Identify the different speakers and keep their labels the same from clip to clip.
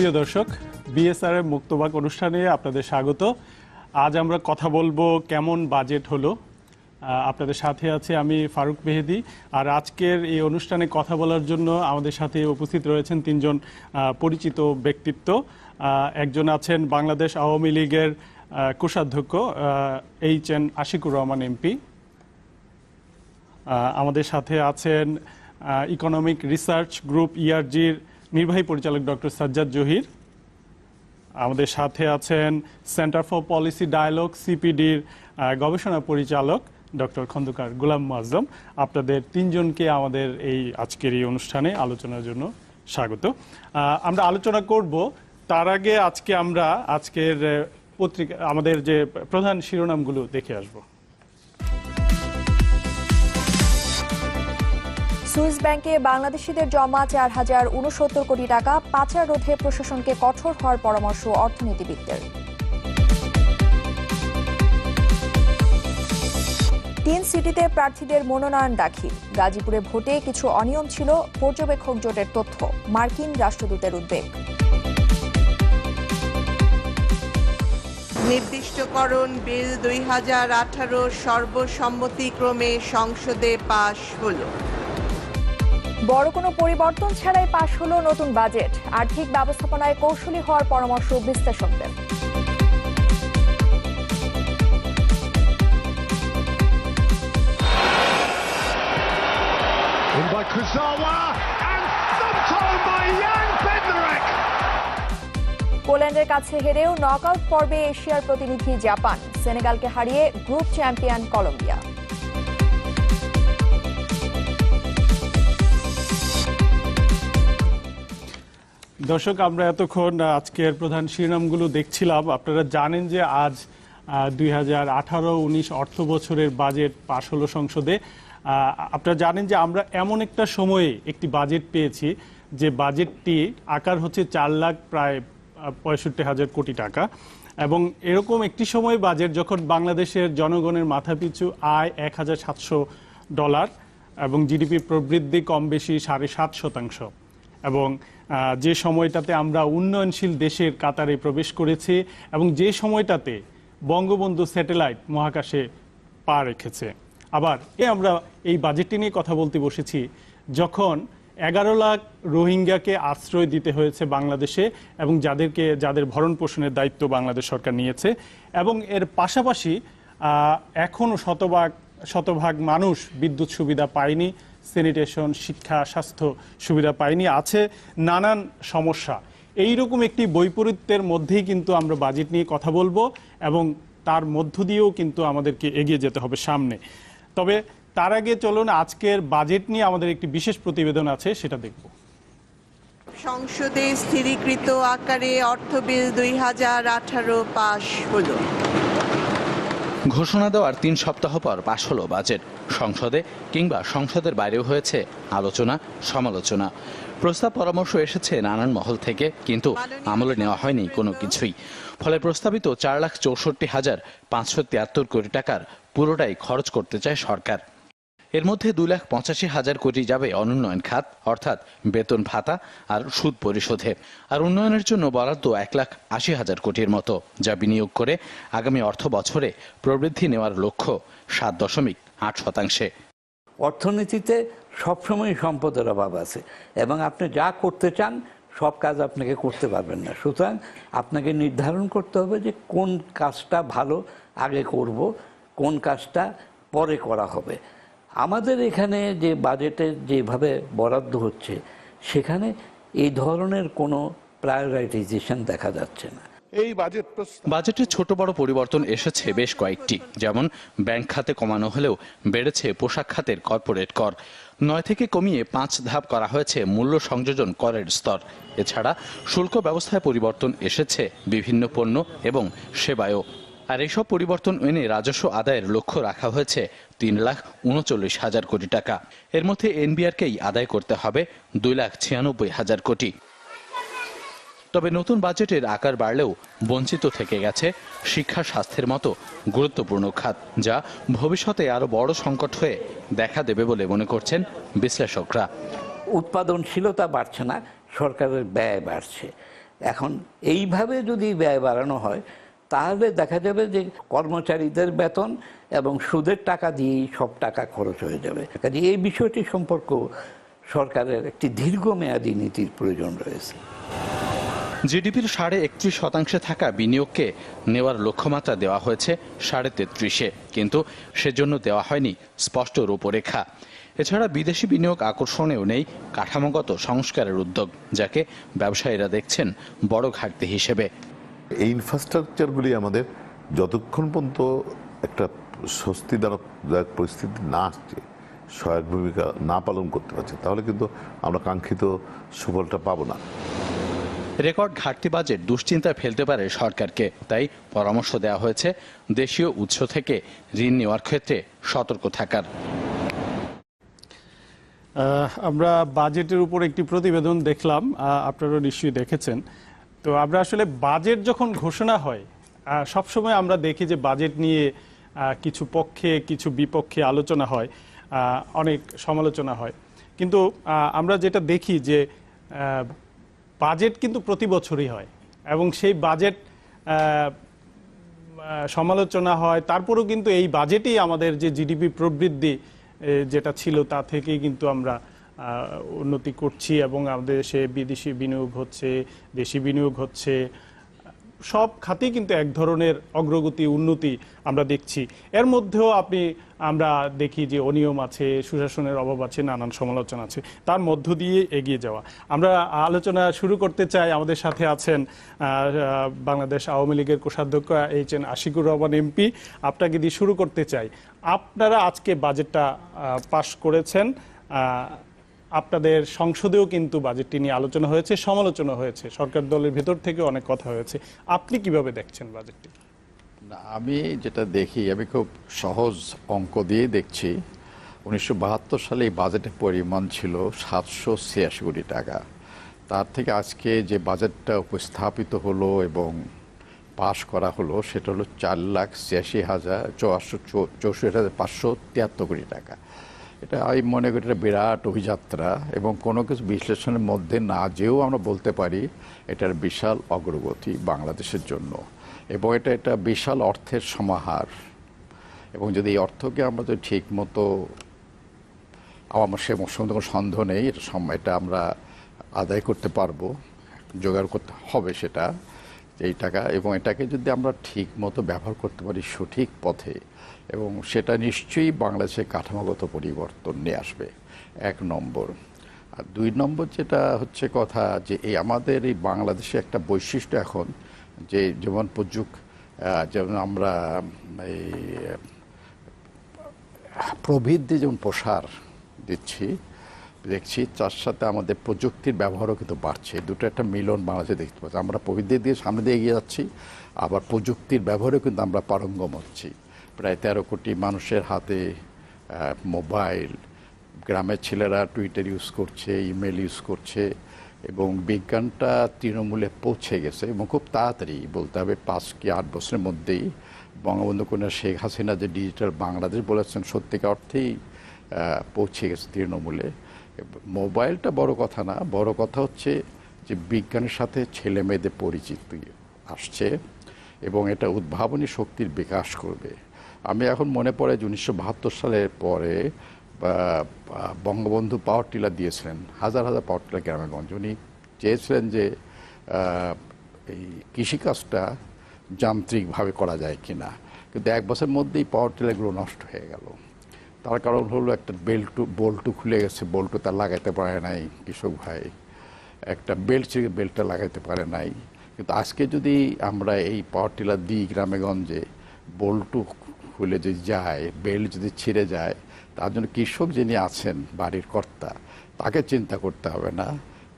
Speaker 1: সুপ্রিয় দর্শক, বিএসআর এর মুক্তবাক অনুষ্ঠানে আপনাদের স্বাগত। আজ আমরা কথা বলবো কেমন বাজেট হলো। আপনাদের সাথে আছে আমি ফারুক মেহেদি। আর আজকের এই অনুষ্ঠানে কথা বলার জন্য আমাদের সাথে উপস্থিত রয়েছেন তিনজন পরিচিত ব্যক্তিত্ব। একজন আছেন বাংলাদেশ আওয়ামী লীগের কোষাধ্যক্ষ এইচ.এন. আশিকুর রহমান এমপি। আমাদের সাথে আছেন ইকোনমিক রিসার্চ গ্রুপ ইআরজির নির্বাহী পরিচালক ডক্টর সাজ্জাদ জহির। আমাদের সাথে আছেন সেন্টার ফর পলিসি ডায়ালগ সিপিডির গবেষণা পরিচালক ডক্টর খন্দকার গোলাম মুআজ্জম। আপনাদের তিনজনকে আমাদের এই আজকের এই অনুষ্ঠানে আলোচনার জন্য স্বাগত। আমরা আলোচনা করব, তার আগে আজকে আমরা আজকের পত্রিকা আমাদের যে প্রধান শিরোনামগুলো দেখে আসব।
Speaker 2: সুইস ব্যাংকে বাংলাদেশিদের জমা 4,069 কোটি টাকা, পাচার রোধে প্রশাসনকে কঠোর হওয়ার পরামর্শ অর্থনীতিবিদদের। 3 সিটিতে প্রার্থীদের মনোনয়ন দাখিল, গাজীপুরে ভোটে কিছু অনিয়ম ছিল, পর্যবেক্ষক জোটের তথ্য, মার্কিন রাষ্ট্রদূতের উদ্বেগ।
Speaker 3: নির্দিষ্টকরণ বিল 2018 সর্বসম্মতিক্রমে সংসদে পাশ হলো।
Speaker 2: বড় কোনো পরিবর্তন ছাড়াই পাশ হলো নতুন বাজেট, আর্থিক ব্যবস্থাপনায় কৌশলী হওয়ার পরামর্শ বিশ্লেষকদের। পোল্যান্ডের কাছে হেরেও নকআউট পর্বে এশিয়ার প্রতিনিধি জাপান, সেনেগালকে হারিয়ে গ্রুপ চ্যাম্পিয়ন কলম্বিয়া।
Speaker 1: দর্শক, আমরা এতক্ষণ আজকের প্রধান শিরোনামগুলো দেখছিলাম। আপনারা জানেন যে আজ 2018-19 অর্থ বছরের বাজেট পাশ হলো সংসদে। আপনারা জানেন যে আমরা এমন একটা সময়ে একটি বাজেট পেয়েছি যে বাজেটটি আকার হচ্ছে 4,65,000 কোটি টাকা, এবং এরকম একটি সময় বাজেট যখন বাংলাদেশের জনগণের মাথাপিছু আয় $1,700 এবং জিডিপি প্রবৃদ্ধি কম বেশি 7.5%, এবং যে সময়টাতে আমরা উন্নয়নশীল দেশের কাতারে প্রবেশ করেছি, এবং যে সময়টাতে বঙ্গবন্ধু স্যাটেলাইট মহাকাশে পা রেখেছে। আবার আমরা এই বাজেটটি নিয়ে কথা বলতে বসেছি যখন 11 লাখ রোহিঙ্গাকে আশ্রয় দিতে হয়েছে বাংলাদেশে, এবং যাদের ভরণ পোষণের দায়িত্ব বাংলাদেশ সরকার নিয়েছে, এবং এর পাশাপাশি এখনও শতভাগ মানুষ বিদ্যুৎ সুবিধা পায়নি, স্যানিটেশন, শিক্ষা, স্বাস্থ্য সুবিধা পায়নি, আছে নানান সমস্যা। এইরকম একটি বৈপরীত্যের মধ্যেই কিন্তু আমরা বাজেট নিয়ে কথা বলবো, এবং তার মধ্য দিয়েও কিন্তু আমাদেরকে এগিয়ে যেতে হবে সামনে। তবে তার আগে চলুন আজকের বাজেট নিয়ে আমাদের একটি বিশেষ প্রতিবেদন আছে, সেটা দেখব।
Speaker 3: সংসদে স্থিরীকৃত আকারে অর্থ বিল 2018 পাশ হলো।
Speaker 4: ঘোষণা দেওয়ার 3 সপ্তাহ পর পাশ হলো বাজেট। সংসদে কিংবা সংসদের বাইরেও হয়েছে আলোচনা সমালোচনা, প্রস্তাব পরামর্শ এসেছে নানান মহল থেকে, কিন্তু আমলে নেওয়া হয়নি কোনো কিছুই। ফলে প্রস্তাবিত 4,64,573 কোটি টাকার পুরোটাই খরচ করতে চায় সরকার। এর মধ্যে 2,85,000 কোটি যাবে অনুন্নয়ন খাত, অর্থাৎ বেতন ভাতা আর সুদ পরিশোধে, আর উন্নয়নের জন্য বরাদ্দ 1,80,000 কোটির মতো, যা বিনিয়োগ করে আগামী অর্থ বছরে প্রবৃদ্ধি নেওয়ার লক্ষ্য 7.8%।
Speaker 5: অর্থনীতিতে সবসময় সম্পদের অভাব আছে, এবং আপনি যা করতে চান সব কাজ আপনাকে করতে পারবেন না। সুতরাং আপনাকে নির্ধারণ করতে হবে যে কোন কাজটা ভালো আগে করব, কোন কাজটা পরে করা হবে। আমাদের এখানে যে বাজেটে যেভাবে বরাদ্দ হচ্ছে, সেখানে এই ধরনের কোনো প্রায়োরিটাইজেশন দেখা যাচ্ছে না।
Speaker 6: এই
Speaker 4: বাজেটে ছোট বড় পরিবর্তন এসেছে বেশ কয়েকটি, যেমন ব্যাংক খাতে কমানো হলেও বেড়েছে পোশাক খাতের কর্পোরেট কর, 9 থেকে কমিয়ে 5 ধাপ করা হয়েছে মূল্য সংযোজন করের স্তর। এছাড়া শুল্ক ব্যবস্থায় পরিবর্তন এসেছে বিভিন্ন পণ্য এবং সেবায়ও। আর এসব পরিবর্তন এনে রাজস্ব আদায়ের লক্ষ্য রাখা হয়েছে 3,39,000 কোটি টাকা। এর মধ্যে এনবিআরকেই আদায় করতে হবে 2,96,000 কোটি। তবে নতুন বাজেটের আকার বাড়লেও বঞ্চিত থেকে গেছে শিক্ষা স্বাস্থ্যের মতো গুরুত্বপূর্ণ খাত, যা ভবিষ্যতে আরো বড় সংকট হয়ে দেখা দেবে বলে মনে করছেন বিশ্লেষকরা।
Speaker 5: উৎপাদনশীলতা বাড়ছে না, সরকারের ব্যয় বাড়ছে। এখন এইভাবে যদি ব্যয় বাড়ানো হয় তাহলে দেখা যাবে যে কর্মচারীদের বেতন এবং সুদের টাকা দিয়েই সব টাকা খরচ হয়ে যাবে। কাজে এই বিষয়টি সম্পর্ক সরকারের একটি দীর্ঘমেয়াদী নীতির প্রয়োজন রয়েছে।
Speaker 4: জিডিপির ৩১.৫% থাকা বিনিয়োগকে নেওয়ার লক্ষ্যমাত্রা দেওয়া হয়েছে ৩৩.৫%, কিন্তু সেজন্য দেওয়া হয়নি স্পষ্ট রূপরেখা। এছাড়া বিদেশি বিনিয়োগ আকর্ষণেও নেই কাঠামোগত সংস্কারের উদ্যোগ, যাকে ব্যবসায়ীরা দেখছেন বড় ঘাটতি হিসেবে।
Speaker 6: এই ইনফ্রাস্ট্রাকচারগুলি আমাদের যতক্ষণ পর্যন্ত একটা স্বস্তিদায়ক পরিস্থিতি না আসছে, সহায়ক ভূমিকা না পালন করতে পারছে, তাহলে কিন্তু আমরা কাঙ্ক্ষিত সুফলটা পাবো না।
Speaker 4: রেকর্ড ঘাটতি বাজেট দুশ্চিন্তায় ফেলতে পারে সরকারকে, তাই পরামর্শ দেওয়া হয়েছে দেশীয় উৎস থেকে ঋণ নেওয়ার ক্ষেত্রে সতর্ক থাকার।
Speaker 1: আমরা বাজেটের উপর একটি প্রতিবেদন দেখলাম, আপনারা নিশ্চয়ই দেখেছেন। তো আমরা আসলে বাজেট যখন ঘোষণা হয় সবসময় আমরা দেখি যে বাজেট নিয়ে কিছু পক্ষে কিছু বিপক্ষে আলোচনা হয়, অনেক সমালোচনা হয়, কিন্তু আমরা যেটা দেখি যে বাজেট কিন্তু প্রতি বছরই হয় এবং সেই বাজেট সমালোচনা হয়। তারপরেও কিন্তু এই বাজেটেই আমাদের যে জিডিপি প্রবৃদ্ধি যেটা ছিল তা থেকেই কিন্তু আমরা উন্নতি করছি এবং আমাদের দেশে বিদেশি বিনিয়োগ হচ্ছে, দেশি বিনিয়োগ হচ্ছে, সব খাতেই কিন্তু এক ধরনের অগ্রগতি উন্নতি আমরা দেখছি। এর মধ্যেও আমরা দেখি যে অনিয়ম আছে, সুশাসনের অভাব আছে, নানান সমালোচনা আছে, তার মধ্য দিয়ে এগিয়ে যাওয়া। আমরা আলোচনা শুরু করতে চাই। আমাদের সাথে আছেন বাংলাদেশ আওয়ামী লীগের কোষাধ্যক্ষ এইচ.এন. আশিকুর রহমান এমপি। আপনাকে দিয়ে শুরু করতে চাই। আপনারা আজকে বাজেটটা পাশ করেছেন, আপনাদের সংসদেও কিন্তু বাজেটটি নিয়ে আলোচনা হয়েছে, সমালোচনা হয়েছে, সরকার দলের ভেতর থেকে অনেক কথা হয়েছে। আপনি কিভাবে দেখছেন বাজেটটি?
Speaker 7: না, আমি যেটা দেখি, আমি খুব সহজ অঙ্ক দিয়ে দেখছি। 1972 সালে এই বাজেটের পরিমাণ ছিল 786 কোটি টাকা। তার থেকে আজকে যে বাজেটটা উপস্থাপিত হলো এবং পাশ করা হলো সেটা হলো 4,84,573 কোটি টাকা। এটা আমি মনে করি এটা বিরাট অভিযাত্রা এবং কোনো কিছু বিশ্লেষণের মধ্যে না যেও আমরা বলতে পারি এটার বিশাল অগ্রগতি বাংলাদেশের জন্য, এবং এটা বিশাল অর্থের সমাহার। এবং যদি এই অর্থকে আমরা যদি ঠিক মতো, আমার সে কোনো সন্দেহ নেই এটা আমরা আদায় করতে পারবো, জোগাড় করতে হবে সেটা এই টাকা, এবং এটাকে যদি আমরা ঠিক মতো ব্যবহার করতে পারি সঠিক পথে, এবং সেটা নিশ্চয়ই বাংলাদেশে কাঠামোগত পরিবর্তন নিয়ে আসবে, 1 নম্বর। আর 2 নম্বর যেটা হচ্ছে কথা, যে এই আমাদের এই বাংলাদেশে একটা বৈশিষ্ট্য এখন, যে যেমন যেমন আমরা এই প্রবৃদ্ধি যেমন প্রসার দেখছি, তার সাথে আমাদের প্রযুক্তির ব্যবহারও কিন্তু বাড়ছে। দুটো একটা মিলন বাংলাদেশে দেখতে পাচ্ছি। আমরা প্রবৃদ্ধি দিয়ে সামনে দিয়ে এগিয়ে যাচ্ছি, আবার প্রযুক্তির ব্যবহারেও কিন্তু আমরা পারঙ্গম হচ্ছি। প্রায় 13 কোটি মানুষের হাতে মোবাইল, গ্রামের ছেলেরা টুইটার ইউজ করছে, ইমেল ইউজ করছে, এবং বিজ্ঞানটা তৃণমূলে পৌঁছে গেছে এবং খুব তাড়াতাড়ি, বলতে হবে 5 কি 8 বছরের মধ্যেই বঙ্গবন্ধু কন্যা শেখ হাসিনা যে ডিজিটাল বাংলাদেশ বলেছেন, সত্যিকার অর্থেই পৌঁছে গেছে তৃণমূলে। মোবাইলটা বড় কথা না, বড় কথা হচ্ছে যে বিজ্ঞানের সাথে ছেলে মেয়েদের পরিচিতি আসছে এবং এটা উদ্ভাবনী শক্তির বিকাশ করবে। আমি এখন মনে পড়ে যে 1972 সালের পরে বঙ্গবন্ধু পাওয়ার টিলার দিয়েছিলেন, হাজার হাজার পাওয়ার টিলার গ্রামেগঞ্জ। উনি চেয়েছিলেন যে এই কৃষিকাজটা যান্ত্রিকভাবে করা যায় কিনা, কিন্তু 1 বছরের মধ্যেই পাওয়ার টিলারগুলো নষ্ট হয়ে গেল। তার কারণ হলো একটা বল্টু খুলে গেছে, বল্টু তার লাগাইতে পারে নাই কৃষক ভাই, একটা বেল্টটা লাগাইতে পারে নাই। কিন্তু আজকে যদি আমরা এই পাওয়ার টিলার দিই গ্রামেগঞ্জে, বল্টু খুলে যদি যায়, বেল্ট যদি ছিঁড়ে যায়, তার জন্য কৃষক যিনি আছেন বাড়ির কর্তা, তাকে চিন্তা করতে হবে না,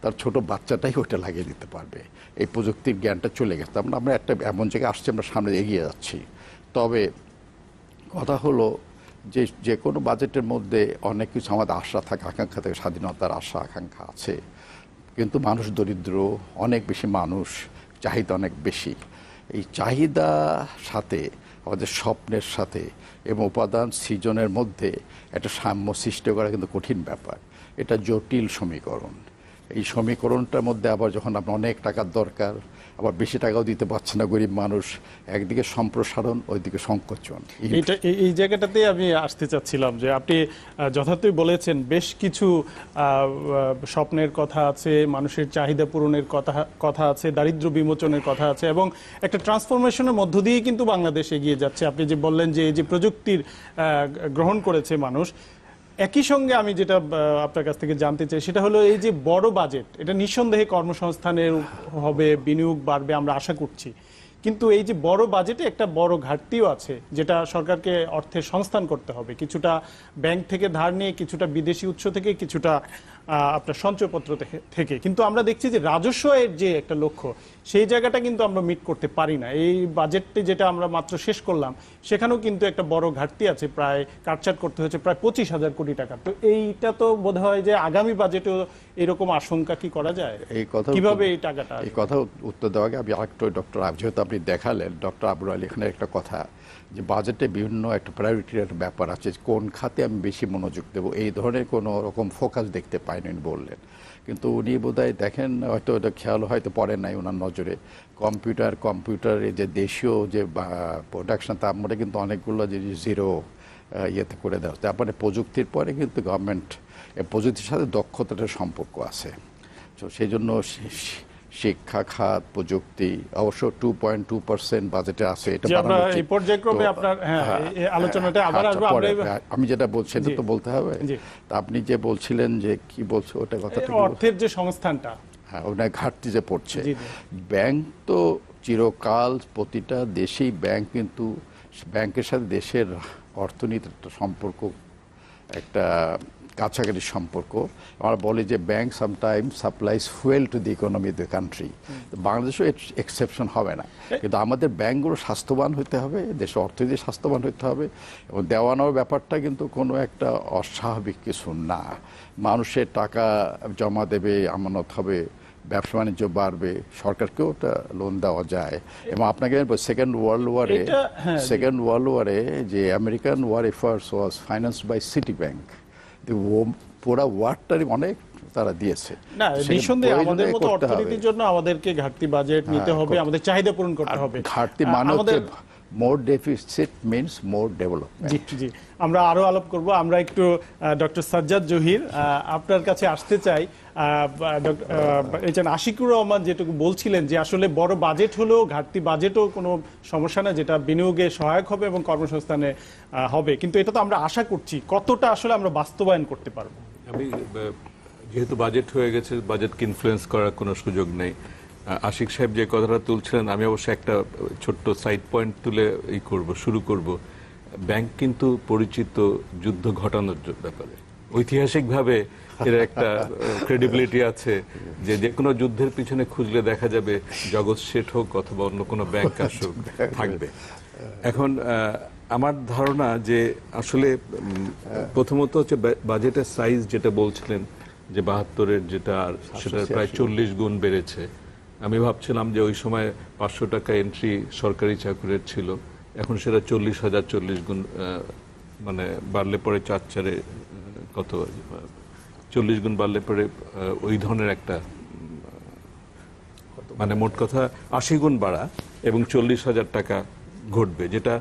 Speaker 7: তার ছোট বাচ্চাটাই ওটা লাগিয়ে দিতে পারবে। এই প্রযুক্তির জ্ঞানটা চলে গেছে। আমরা একটা এমন জায়গায় আসছি, আমরা সামনে এগিয়ে যাচ্ছি। তবে কথা হলো যে কোনো বাজেটের মধ্যে অনেক কিছু আমাদের আশা থাকে, আকাঙ্ক্ষা থাকে, স্বাধীনতার আশা আকাঙ্ক্ষা আছে, কিন্তু মানুষ দরিদ্র, অনেক বেশি মানুষ, চাহিদা অনেক বেশি। এই চাহিদা সাথে আমাদের স্বপ্নের সাথে এবং উপাদান সৃজনের মধ্যে একটা সাম্য সৃষ্টি করা কিন্তু কঠিন ব্যাপার। এটা জটিল সমীকরণ। এই সমীকরণটার মধ্যে আবার যখন আপনার অনেক টাকার দরকার, আবার বেশি টাকাও দিতে পারছে না গরিব মানুষ, একদিকে সম্প্রসারণ, ওইদিকে সংকোচন।
Speaker 1: এই জায়গাটাতেই আমি আসতে চাচ্ছিলাম যে আপনি যথার্থই বলেছেন, বেশ কিছু স্বপ্নের কথা আছে, মানুষের চাহিদা পূরণের কথা আছে, দারিদ্র্য বিমোচনের কথা আছে, এবং একটা ট্রান্সফরমেশনের মধ্য দিয়ে কিন্তু বাংলাদেশ এগিয়ে যাচ্ছে। আপনি যে বললেন যে এই যে প্রযুক্তির গ্রহণ করেছে মানুষ, একই সঙ্গে আমি যেটা আপনার কাছ থেকে জানতে চাই সেটা হলো এই যে বড় বাজেট, এটা নিঃসন্দেহে কর্মসংস্থানের হবে, বিনিয়োগ বাড়বে আমরা আশা করছি, কিন্তু এই যে বড় বাজেটে একটা বড় ঘাটতিও আছে, যেটা সরকারকে অর্থের সংস্থান করতে হবে, কিছুটা ব্যাংক থেকে ধার নিয়ে, কিছুটা বিদেশি উৎস থেকে, কিছুটা আপনার সঞ্চয়পত্র থেকে। কিন্তু আমরা দেখছি যে রাজস্ব এর যে একটা লক্ষ্য, সেই জায়গাটা কিন্তু আমরা মিট করতে পারি না। এই বাজেটটি যেটা আমরা মাত্র শেষ করলাম, সেখানেও কিন্তু একটা বড় ঘাটতি আছে, প্রায় কাটছাট করতে হচ্ছে প্রায় 25,000 কোটি টাকা। তো এইটা তো বোধ হয় যে আগামী বাজেটেও এরকম আশঙ্কা কি করা যায়?
Speaker 7: এই কথা
Speaker 1: কিভাবে এই টাকাটা,
Speaker 7: এই কথা উত্তর দেওয়ার আগে আমি আরেকটু ডক্টর যেহেতু আপনি দেখালেন, ডক্টর আবুল আলী এখানে একটা কথা যে বাজেটে বিভিন্ন একটা প্রায়োরিটির ব্যাপার আছে, কোন খাতে আমি বেশি মনোযোগ দেবো, এই ধরনের কোনো রকম ফোকাস দেখতে পাইনি বললেন। কিন্তু উনি বোধহয় দেখেন, হয়তো এটা খেয়াল হয়তো পড়ে নাই ওনার নজরে, কম্পিউটারে যে দেশীয় যে প্রোডাকশন, তার মধ্যে কিন্তু অনেকগুলো জিনিস জিরো ইয়েতে করে দেওয়া, তারপরে প্রযুক্তির পরে কিন্তু গভর্নমেন্ট প্রযুক্তির সাথে দক্ষতাটার সম্পর্ক আছে। তো সেই জন্য শিক্ষা খাত, প্রযুক্তি অবশ্য 2.2% বাজেটে আছে, এটা
Speaker 1: এই পর্যায়ক্রমে আপনার আলোচনাটা আবার আসবে।
Speaker 7: আমি যেটা বলছি এটা তো বলতে হবে। তা আপনি যে বলছিলেন যে কি বলছো ওটা কথাটা,
Speaker 1: অর্থের যে সংস্থানটা,
Speaker 7: হ্যাঁ, ওটা ঘাটতি যে পড়ছে। ব্যাংক তো চিরকাল প্রতিটা দেশেই ব্যাংক, কিন্তু ব্যাংকের সাথে দেশের অর্থনীতির একটা সম্পর্ক, একটা কাছাকাছি সম্পর্ক। আমরা বলি যে bank sometimes supplies fuel to the economy of the country. বাংলাদেশও এক্সেপশন হবে না, কিন্তু আমাদের ব্যাংকগুলো স্বাস্থ্যবান হতে হবে, দেশের অর্থনীতি স্বাস্থ্যবান হতে হবে, এবং দেওয়া নেওয়ার ব্যাপারটা কিন্তু কোনো একটা অস্বাভাবিক কিছু না। মানুষের টাকা জমা দেবে, আমানত হবে, ব্যবসা বাণিজ্য বাড়বে, সরকারকেও ওটা লোন দেওয়া যায়। এবং আপনাকে সেকেন্ড ওয়ার্ল্ড ওয়ারে যে আমেরিকান ওয়ার এফার্টস ওয়াজ ফাইন্যান্সড বাই সিটি ব্যাংক, পুরা ওয়ার্ডটারই অনেক তারা দিয়েছে।
Speaker 1: না, নিঃসন্দেহে আমাদের মতো অর্থনীতির জন্য আমাদেরকে ঘাটতি বাজেট নিতে হবে, আমাদের চাহিদা পূরণ করতে হবে।
Speaker 7: ঘাটতি মানে হচ্ছে মোর ডেফিসিট মিন্স মোর ডেভেলপমেন্ট।
Speaker 1: জি, আমরা আরো আলাপ করব। আমরা একটু ডক্টর সাজ্জাদ জহির আপনার কাছে আসতে চাই। আশিকুর রহমান যেটুকু বলছিলেন যে আসলে বড় বাজেট হলেও ঘাটতি বাজেটও কোনো সমস্যা না, যেটা বিনিয়োগে সহায়ক হবে এবং কর্মসংস্থানে হবে, কিন্তু এটা তো আমরা আশা করছি, কতটা আসলে আমরা বাস্তবায়ন করতে পারবো?
Speaker 8: আমি যেহেতু বাজেট হয়ে গেছে, বাজেটকে ইনফ্লুয়েন্স করার কোনো সুযোগ নেই। আশিক সাহেব যে কথাটা তুলছিলেন, আমি অবশ্য একটা ছোট্ট সাইড পয়েন্ট তুলে শুরু করব। ব্যাংক কিন্তু পরিচিত যুদ্ধ ঘটানোর ব্যাপারে, ঐতিহাসিকভাবে এর একটা ক্রেডিবিলিটি আছে যে যে কোনো যুদ্ধের পিছনে খুঁজলে দেখা যাবে জগৎ শেঠ হোক অথবা অন্য কোনো ব্যাংক আসুক, থাকবে। এখন আমার ধারণা যে আসলে প্রথমত হচ্ছে বাজেটের সাইজ যেটা বলছিলেন যে 72-এর যেটা, সেটা প্রায় 40 গুণ বেড়েছে। আমি ভাবছিলাম যে ওই সময় 500 টাকা এন্ট্রি সরকারি চাকরির ছিল, এখন সেটা 40,040 গুণ, মানে বাড়লে পরে 4 কত 40 গুণ বাড়লে পরে ওই ধরনের একটা, মানে মোট কথা 80 গুণ বাড়া এবং 40,000 টাকা ঘটবে, যেটা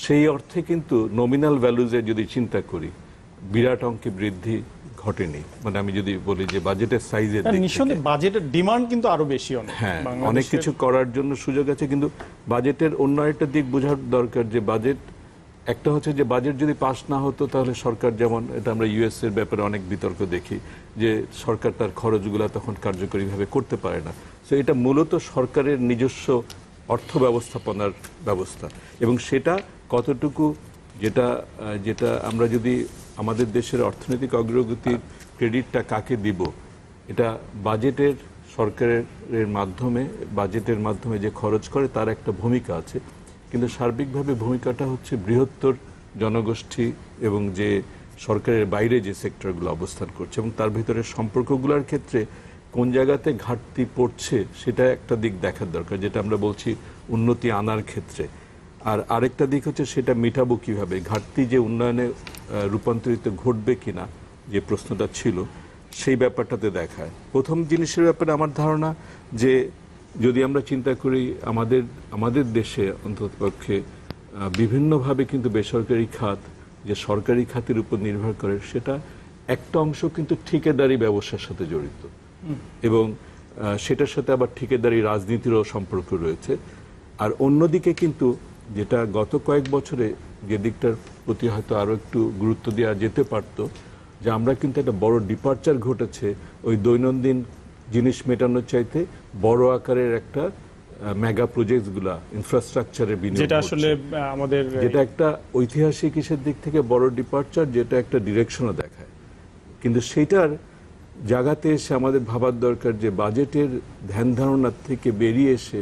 Speaker 8: সেই অর্থে কিন্তু নমিনাল ভ্যালুজে যদি চিন্তা করি বিরাট অঙ্কে বৃদ্ধি ঘটেনি। মানে আমি যদি বলি যে বাজেটের সাইজের
Speaker 1: নিঃসন্দেহে বাজেটের ডিমান্ড কিন্তু আরো বেশি,
Speaker 8: হ্যাঁ, অনেক কিছু করার জন্য সুযোগ আছে, কিন্তু বাজেটের অন্য একটা দিক বোঝার দরকার যে বাজেট একটা হচ্ছে যে বাজেট যদি পাস না হতো তাহলে সরকার, যেমন এটা আমরা ইউএস এর ব্যাপারে অনেক বিতর্ক দেখি যে সরকার তার খরচগুলো তখন কার্যকরীভাবে করতে পারে না। তো এটা মূলত সরকারের নিজস্ব অর্থ ব্যবস্থাপনার ব্যবস্থা, এবং সেটা কতটুকু, যেটা আমরা যদি আমাদের দেশের অর্থনৈতিক অগ্রগতির ক্রেডিটটা কাকে দিব, এটা সরকারের মাধ্যমে, বাজেটের মাধ্যমে যে খরচ করে তার একটা ভূমিকা আছে, কিন্তু সার্বিকভাবে ভূমিকাটা হচ্ছে বৃহত্তর জনগোষ্ঠী এবং যে সরকারের বাইরে যে সেক্টরগুলো অবস্থান করছে এবং তার ভিতরে সম্পর্কগুলোর ক্ষেত্রে কোন জায়গাতে ঘাটতি পড়ছে সেটা একটা দিক দেখার দরকার, যেটা আমরা বলছি উন্নতি আনার ক্ষেত্রে। আর আরেকটা দিক হচ্ছে সেটা মেটাবো কিভাবে, ঘাটতি যে উন্নয়নে রূপান্তরিত ঘটবে কিনা যে প্রশ্নটা ছিল, সেই ব্যাপারটাতে দেখায়। প্রথম জিনিসের ব্যাপারে আমার ধারণা যে যদি আমরা চিন্তা করি আমাদের দেশে অন্ততপক্ষে বিভিন্নভাবে কিন্তু বেসরকারি খাত যে সরকারি খাতের উপর নির্ভর করে, সেটা একটা অংশ কিন্তু ঠিকাদারি ব্যবসার সাথে জড়িত এবং সেটার সাথে আবার ঠিকাদারি রাজনীতিরও সম্পর্ক রয়েছে। আর অন্যদিকে কিন্তু যেটা গত কয়েক বছরে যে দিকটার প্রতি হয়তো আরও একটু গুরুত্ব দেওয়া যেতে পারত, যে আমরা কিন্তু একটা বড় ডিপার্চার ঘটেছে ওই দৈনন্দিন জিনিস মেটানোর চাইতে বড় আকারের একটা মেগা প্রজেক্টসগুলা ইনফ্রাস্ট্রাকচারের বিনিয়োগ,
Speaker 1: যেটা আসলে আমাদের
Speaker 8: যেটা একটা ঐতিহাসিক ইসের দিক থেকে বড় ডিপার্চার, যেটা একটা ডিরেকশনও দেখায়। কিন্তু সেটার জায়গাতে এসে আমাদের ভাবার দরকার যে বাজেটের ধ্যান ধারণার থেকে বেরিয়ে এসে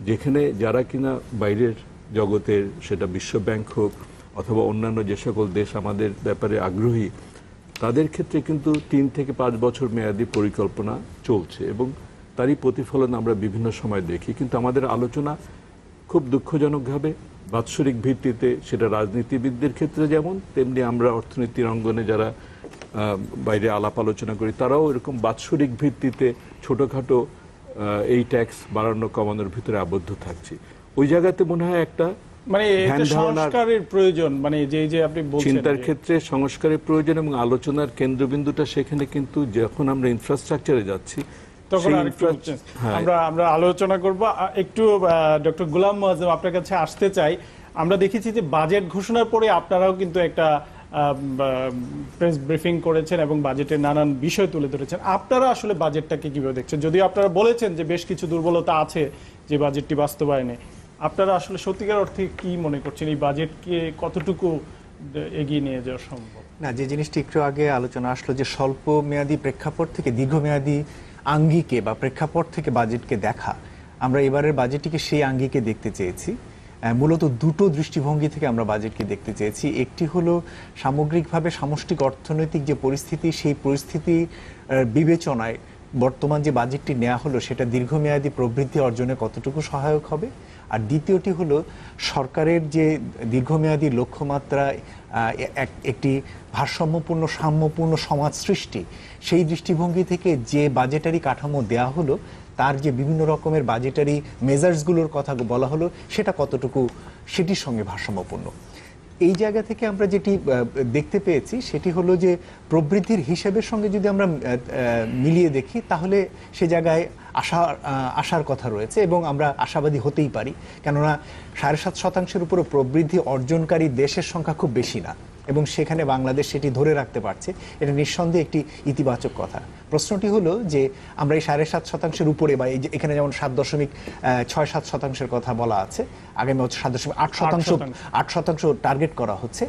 Speaker 8: যেখানে যারা কিনা বাইরের জগতের, সেটা বিশ্ব ব্যাংক হোক অথবা অন্যান্য যে সকল দেশ আমাদের ব্যাপারে আগ্রহী, তাদের ক্ষেত্রে কিন্তু 3 থেকে 5 বছর মেয়াদী পরিকল্পনা চলছে এবং তারই প্রতিফলন আমরা বিভিন্ন সময় দেখি। কিন্তু আমাদের আলোচনা খুব দুঃখজনকভাবে বাৎসরিক ভিত্তিতে, সেটা রাজনীতিবিদদের ক্ষেত্রে যেমন, তেমনি আমরা অর্থনীতির অঙ্গনে যারা বাইরে আলাপ আলোচনা করি, তারাও এরকম বাৎসরিক ভিত্তিতে ছোটোখাটো এই ট্যাক্স বাড়ানো কমানোর ভিতরে আবদ্ধ থাকছি। ওই জায়গাতে মনে হয় একটা
Speaker 1: মানে এটা সংস্কারের প্রয়োজন, মানে যে আপনি বলছেন
Speaker 8: চিন্তার ক্ষেত্রে সংস্কারের প্রয়োজন এবং আলোচনার কেন্দ্রবিন্দুটা সেখানে কিন্তু যখন আমরা ইনফ্রাস্ট্রাকচারে যাচ্ছি
Speaker 1: তখন আমরা আলোচনা করব। একটু ডক্টর গোলাম মোয়াজ্জেম আপনার কাছে আসতে চাই। আমরা দেখেছি যে বাজেট ঘোষণার পরে আপনারাও কিন্তু একটা প্রেস ব্রিফিং করেছেন এবং বাজেটের নানান বিষয় তুলে ধরেছেন। আপনারা আসলে বাজেটটাকে কিভাবে দেখছেন? যদিও আপনারা বলেছেন যে বেশ কিছু দুর্বলতা আছে যে বাজেটটি বাস্তবায়নে, আপনারা আসলে সত্যিকার অর্থে কি মনে করছেন এই বাজেটকে কতটুকু এগিয়ে নিয়ে যাওয়া সম্ভব?
Speaker 9: না, যে জিনিসটি একটু আগে আলোচনা আসলো যে স্বল্প মেয়াদী প্রেক্ষাপট থেকে দীর্ঘমেয়াদী আঙ্গিকে বা প্রেক্ষাপট থেকে বাজেটকে দেখা, আমরা এবারের বাজেটটিকে সেই আঙ্গিকে দেখতে চেয়েছি। মূলত দুটো দৃষ্টিভঙ্গি থেকে আমরা বাজেটকে দেখতে চেয়েছি। একটি হলো সামগ্রিকভাবে সামষ্টিক অর্থনৈতিক যে পরিস্থিতি, সেই পরিস্থিতি বিবেচনায় বর্তমান যে বাজেটটি নেওয়া হলো সেটা দীর্ঘমেয়াদী প্রবৃদ্ধি অর্জনে কতটুকু সহায়ক হবে। আর দ্বিতীয়টি হলো সরকারের যে দীর্ঘমেয়াদী লক্ষ্যমাত্রা, একটি ভারসাম্যপূর্ণ সাম্যপূর্ণ সমাজ সৃষ্টি, সেই দৃষ্টিভঙ্গি থেকে যে বাজেটারি কাঠামো দেয়া হলো, তার যে বিভিন্ন রকমের বাজেটারি মেজার্সগুলোর কথা বলা হলো, সেটা কতটুকু সেটির সঙ্গে ভারসাম্যপূর্ণ। এই জায়গা থেকে আমরা যেটি দেখতে পেয়েছি সেটি হলো যে প্রবৃদ্ধির হিসেবের সঙ্গে যদি আমরা মিলিয়ে দেখি, তাহলে সে জায়গায় আশার কথা রয়েছে এবং আমরা আশাবাদী হতেই পারি। কেননা 7.5% উপরে প্রবৃদ্ধি অর্জনকারী দেশের সংখ্যা খুব বেশি না এবং সেখানে বাংলাদেশ সেটি ধরে রাখতে পারছে, এটা নিঃসন্দেহে একটি ইতিবাচক কথা। প্রশ্নটি হলো যে আমরা এই 7.5% উপরে বা এখানে যেমন 7.67% কথা বলা আছে, আগামী বছর 7.8% টার্গেট করা হচ্ছে।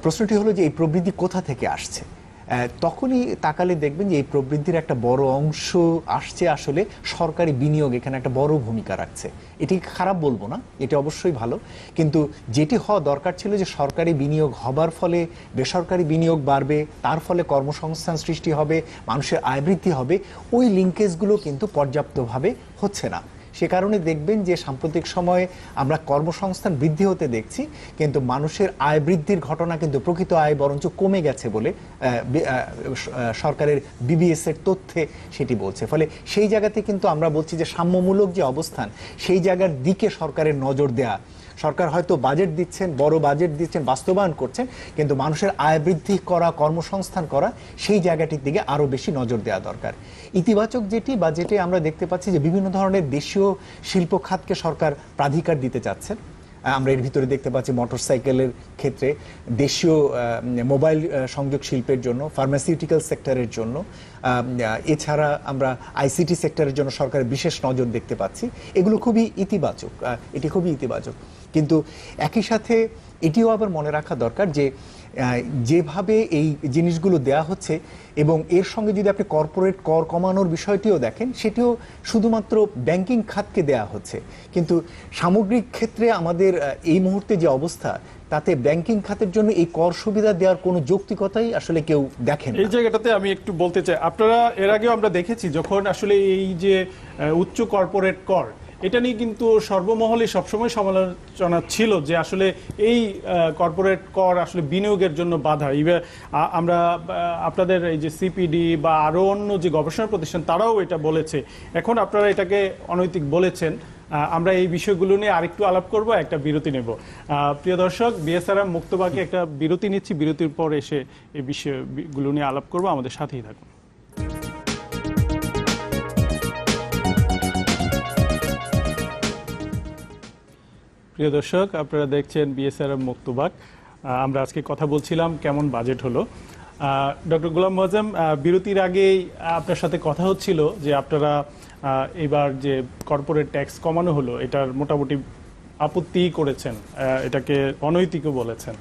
Speaker 9: প্রশ্নটি হলো যে এই প্রবৃদ্ধি কোথা থেকে আসছে? তখনই তাকালে দেখবেন যে এই প্রবৃদ্ধির একটা বড় অংশ আসছে আসলে সরকারি বিনিয়োগ এখানে একটা বড় ভূমিকা রাখছে। এটি খারাপ বলবো না, এটি অবশ্যই ভালো, কিন্তু যেটি হওয়া দরকার ছিল যে সরকারি বিনিয়োগ হবার ফলে বেসরকারি বিনিয়োগ বাড়বে, তার ফলে কর্মসংস্থান সৃষ্টি হবে, মানুষের আয় বৃদ্ধি হবে, ওই লিঙ্কেজগুলো কিন্তু পর্যাপ্তভাবে হচ্ছে না। সে কারণে দেখবেন যে সাম্প্রতিক সময়ে আমরা কর্মসংস্থান বৃদ্ধি হতে দেখছি, কিন্তু মানুষের আয় বৃদ্ধির ঘটনা কিন্তু প্রকৃত আয় বরঞ্চ কমে গেছে বলে সরকারের বিবিএস এর তথ্যে সেটি বলছে। ফলে সেই জায়গাতে কিন্তু আমরা বলছি যে সাম্যমূলক যে অবস্থান, সেই জায়গার দিকে সরকারের নজর দেয়া। সরকার হয়তো বাজেট দিচ্ছেন, বড় বাজেট দিচ্ছেন, বাস্তবায়ন করছেন, কিন্তু মানুষের আয় বৃদ্ধি করা, কর্মসংস্থান করা, সেই জায়গাটির দিকে আরও বেশি নজর দেওয়া দরকার। ইতিবাচক যেটি বাজেটে আমরা দেখতে পাচ্ছি যে বিভিন্ন ধরনের দেশীয় শিল্প খাতকে সরকার প্রাধিকার দিতে চাচ্ছেন। আমরা এর ভিতরে দেখতে পাচ্ছি মোটরসাইকেলের ক্ষেত্রে, দেশীয় মোবাইল সংযোগ শিল্পের জন্য, ফার্মাসিউটিক্যাল সেক্টরের জন্য, এছাড়া আমরা আইসিটি সেক্টরের জন্য সরকারের বিশেষ নজর দেখতে পাচ্ছি। এগুলো খুবই ইতিবাচক, এটি খুবই ইতিবাচক। কিন্তু একই সাথে এটিও আবার মনে রাখা দরকার যে যেভাবে এই জিনিসগুলো দেয়া হচ্ছে এবং এর সঙ্গে যদি আপনি কর্পোরেট কর কমানোর বিষয়টিও দেখেন, সেটিও শুধুমাত্র ব্যাংকিং খাতকে দেয়া হচ্ছে, কিন্তু সামগ্রিক ক্ষেত্রে আমাদের এই মুহূর্তে যে অবস্থা, তাতে ব্যাংকিং খাতের জন্য এই কর সুবিধা দেওয়ার কোনো যৌক্তিকতাই আসলে কেউ দেখেন।
Speaker 1: এই জায়গাটাতে আমি একটু বলতে চাই, আপনারা এর আগেও আমরা দেখেছি যখন আসলে এই যে উচ্চ কর্পোরেট কর, এটা নিয়ে কিন্তু সর্বমহলে সবসময় সমালোচনা ছিল যে আসলে এই কর্পোরেট কর আসলে বিনিয়োগের জন্য বাধা। আমরা আপনাদের এই যে সিপিডি বা আরো অন্য যে গবেষণা প্রতিষ্ঠান তারাও এটা বলেছে, এখন আপনারা এটাকে অনৈতিক বলেছেন। আমরা এই বিষয়গুলো নিয়ে আরেকটু আলাপ করব, একটা বিরতি নেব। প্রিয় দর্শক, বিএসআরএম মুক্তবাকে একটা বিরতি নিচ্ছি, বিরতির পর এসে এই বিষয়গুলো নিয়ে আলাপ করব, আমাদের সাথেই থাকুন। প্রিয় দর্শক, আপনারা দেখছেন বিএসআরএম মুক্তবাক। আমরা আজকে কথা বলছিলাম কেমন বাজেট হলো। ডক্টর গোলাম মোয়াজ্জেম, বিরতির আগেই আপনার সাথে কথা হচ্ছিল যে আপনারা এবার যে কর্পোরেট ট্যাক্স কমানো হলো এটার মোটামুটি আপত্তি করেছেন, এটাকে অনৈতিকও বলেছেন।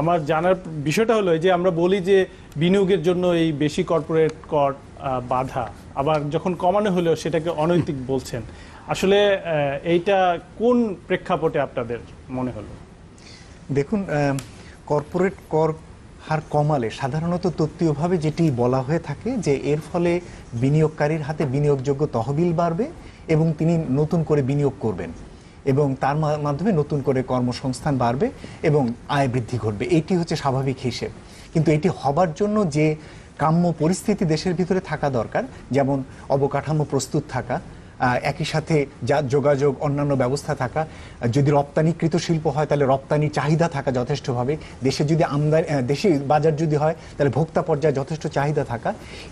Speaker 1: আমার জানার বিষয়টা হলো যে আমরা বলি যে বিনিয়োগের জন্য এই বেশি কর্পোরেট কর বাধা, আবার যখন কমানো হলো সেটাকে অনৈতিক বলছেন। আসলে এইটা কোন প্রেক্ষাপটে আপনাদের মনে হলো?
Speaker 9: দেখুন, কর্পোরেট কর হার কমালে সাধারণত তত্ত্বীয়ভাবে যেটি বলা হয়ে থাকে যে এর ফলে বিনিয়োগকারীর হাতে বিনিয়োগযোগ্য তহবিল বাড়বে এবং তিনি নতুন করে বিনিয়োগ করবেন এবং তার মাধ্যমে নতুন করে কর্মসংস্থান বাড়বে এবং আয় বৃদ্ধি ঘটবে। এটি হচ্ছে স্বাভাবিক হিসেব। কিন্তু এটি হবার জন্য যে কাম্য পরিস্থিতি দেশের ভিতরে থাকা দরকার, যেমন অবকাঠামো প্রস্তুত থাকা, একই সাথে যা যোগাযোগ অন্যান্য ব্যবস্থা থাকা, যদি রপ্তানিকৃত শিল্প হয় তাহলে রপ্তানি চাহিদা থাকা যথেষ্টভাবে, দেশে যদি দেশি বাজার যদি হয় তাহলে ভোক্তা পর্যায়ে যথেষ্ট চাহিদা থাকা।